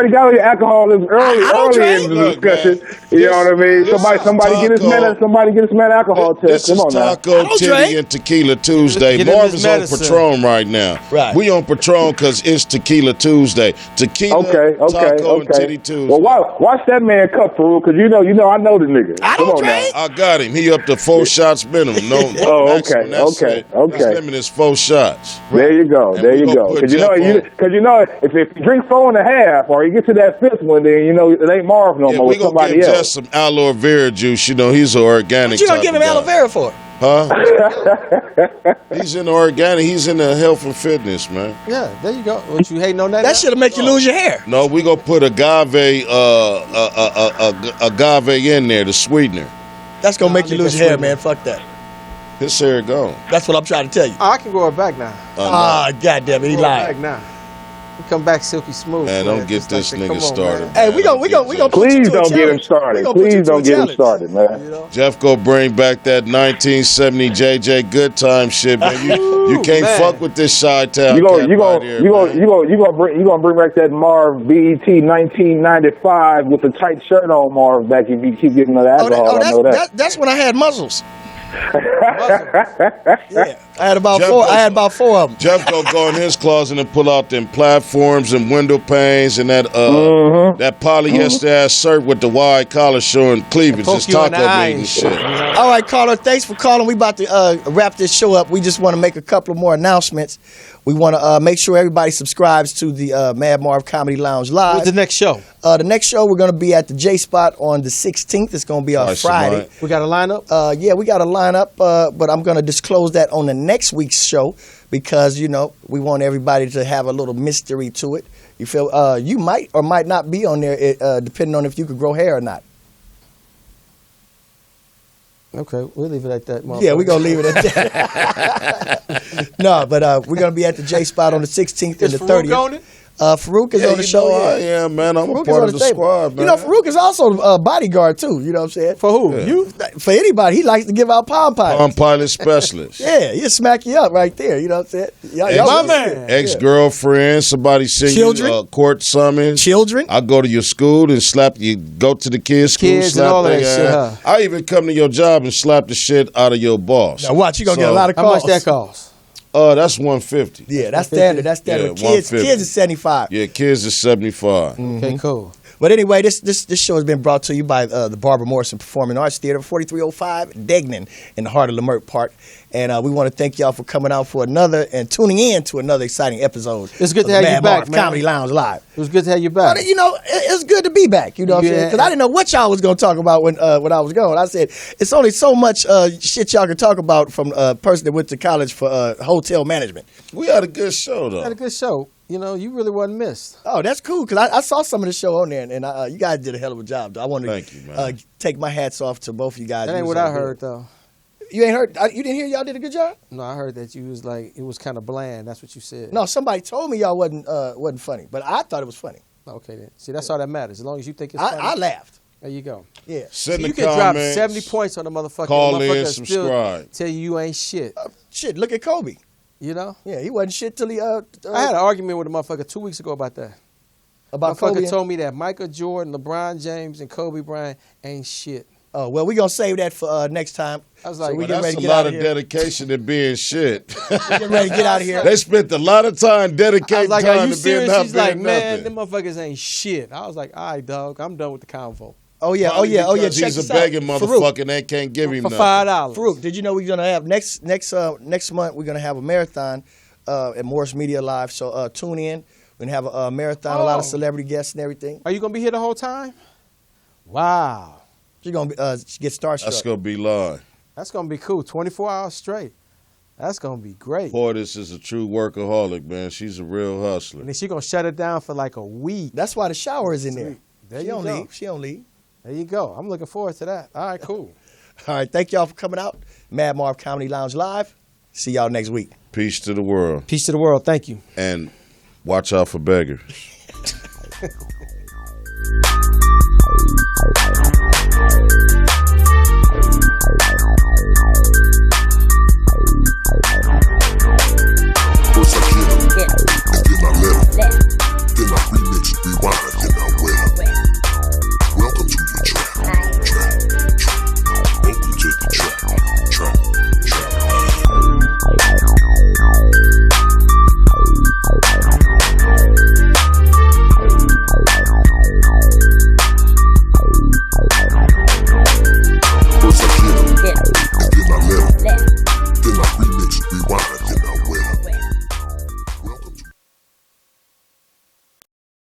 got all your alcohol early in the discussion. You know what I mean? Somebody get his man alcohol test. Come on now. This is Taco Titty and Tequila Tuesday. Marv is on Patron right now. Right. We on Patron because it's Tequila Tuesday. Tequila, Taco, and Titty Tuesday. Well, watch that man cut through, because you know I know the nigga. Come on now. I got him. He up to 4 shots minimum. No. Okay. His limit is 4 shots. There you go. Because you know, if you drink 4.5, or you get to that 5th one, then you know it ain't Marv no more. With somebody else. Just some aloe vera juice. You know, he's an organic. What you don't give him aloe vera for? Huh? He's in the organic. He's in the health and fitness, man. Yeah, there you go. What you hating on that? That should have make you lose your hair. No, we gonna put agave in there, the sweetener. That's gonna make you lose your hair, man. Fuck that. His hair gone. That's what I'm trying to tell you. I can grow it back now. Goddamn it, he lied. Back now. You come back silky smooth. Man, don't get this nigga started. Hey, we gonna please don't get him started. Please don't get him started, man. You know? Jeff go bring back that 1970 JJ good time shit, man. You can't fuck with this Chi-Town. You gonna bring back that Marv BET 1995 with the tight shirt on, Marv, back if you keep getting the alcohol. I know that. That's when I had muzzles. Yeah, I had about 4 of them. Jeff gonna go in his closet and pull out them platforms and window panes and that that polyester ass shirt with the wide collar showing cleavage. Just taco meat and shit. All right, caller, thanks for calling. We about to wrap this show up. We just want to make a couple of more announcements. We want to make sure everybody subscribes to the Mad Marv Comedy Lounge Live. What's the next show? The next show, we're going to be at the J Spot on the 16th. It's going to be on Friday. We got a lineup? Yeah, we got a lineup, but I'm going to disclose that on the next week's show because, you know, we want everybody to have a little mystery to it. You feel? You might or might not be on there depending on if you could grow hair or not. Okay, we'll leave it at that. Yeah, we're going to leave it at that. No, but we're going to be at the J Spot on the 16th and the 30th. Farouk is on the show. I am, man. I'm Farouk a part of the stable. squad, man. You know, Farouk is also a bodyguard too. You know what I'm saying? For who? Yeah. You? For anybody, he likes to give out Palm Pilots. Palm Pilot Specialist. Yeah, he'll smack you up right there. You know what I'm saying? My man. Ex-girlfriend, somebody send Children? you a court summons. Children? I go to your school and slap you. Go to the kids' school, Kids and slap all of their that shit, ass. huh? I even come to your job and slap the shit out of your boss. Now watch, you gonna get a lot of How calls. much that cost? That's $150. Yeah, that's standard. That's standard. Yeah, Kids, $150. kids is 75. Yeah, kids is 75. Okay, cool. But anyway, this show has been brought to you by the Barbara Morrison Performing Arts Theater, 4305 Degnan in the heart of Leimert Park. And we want to thank y'all for coming out for another and tuning in to another exciting episode. It's good of to the have you Mad back, Marv man. Comedy Lounge Live. It was good to have you back. But, you know, it's good to be back. You know what I'm saying? Because I didn't know what y'all was going to talk about when I was going. I said, it's only so much shit y'all can talk about from a person that went to college for hotel management. We had a good show, though. Had a good show. You know, you really wasn't missed. Oh, that's cool because I saw some of the show on there, and you guys did a hell of a job. Though. I want Thank you, man. to take my hats off to both of you guys. That ain't You what was I all good. heard, though. You ain't heard? You didn't hear y'all did a good job? No, I heard that you was like, it was kind of bland. That's what you said. No, somebody told me y'all wasn't funny, but I thought it was funny. Okay, then. See, that's all that matters. As long as you think it's funny. I laughed. There you go. Yeah. Send You the can drop comments. 70 points on the motherfucker. Call the in, motherfucker still subscribe. tell you ain't shit. Shit, look at Kobe. You know? Yeah, he wasn't shit till he I had an argument with a motherfucker 2 weeks ago about that. about Kobe. Motherfucker told me that Michael Jordan, LeBron James, and Kobe Bryant ain't shit. Oh well, we gonna save that for next time. I was like, we Well, getting that's ready a to get lot out of of here. dedication to being shit. Getting ready to get out of here. They spent a lot of time I was dedicating like, are time you to being serious? not He's like, being man, nothing. them motherfuckers ain't shit. I was like, all right, dog, I'm done with the convo. Oh yeah, Probably oh yeah. because Check he's this a begging out. motherfucker and they can't give him For nothing. $5. Farouk, did you know we're gonna have next month we're gonna have a marathon at Morris Media Live. So tune in. We're gonna have a marathon, a lot of Oh. celebrity guests and everything. Are you gonna be here the whole time? Wow. She's gonna get starstruck. That's gonna be live. That's gonna be cool. 24 hours straight. That's gonna be great. Portis is a true workaholic, man. She's a real hustler. And then she gonna shut it down for like a week. That's why the shower is in there. There She you don't go. leave. She don't leave. There you go. I'm looking forward to that. All right, cool. All right, thank y'all for coming out. Mad Marv Comedy Lounge Live. See y'all next week. Peace to the world. Peace to the world. Thank you. And watch out for beggars.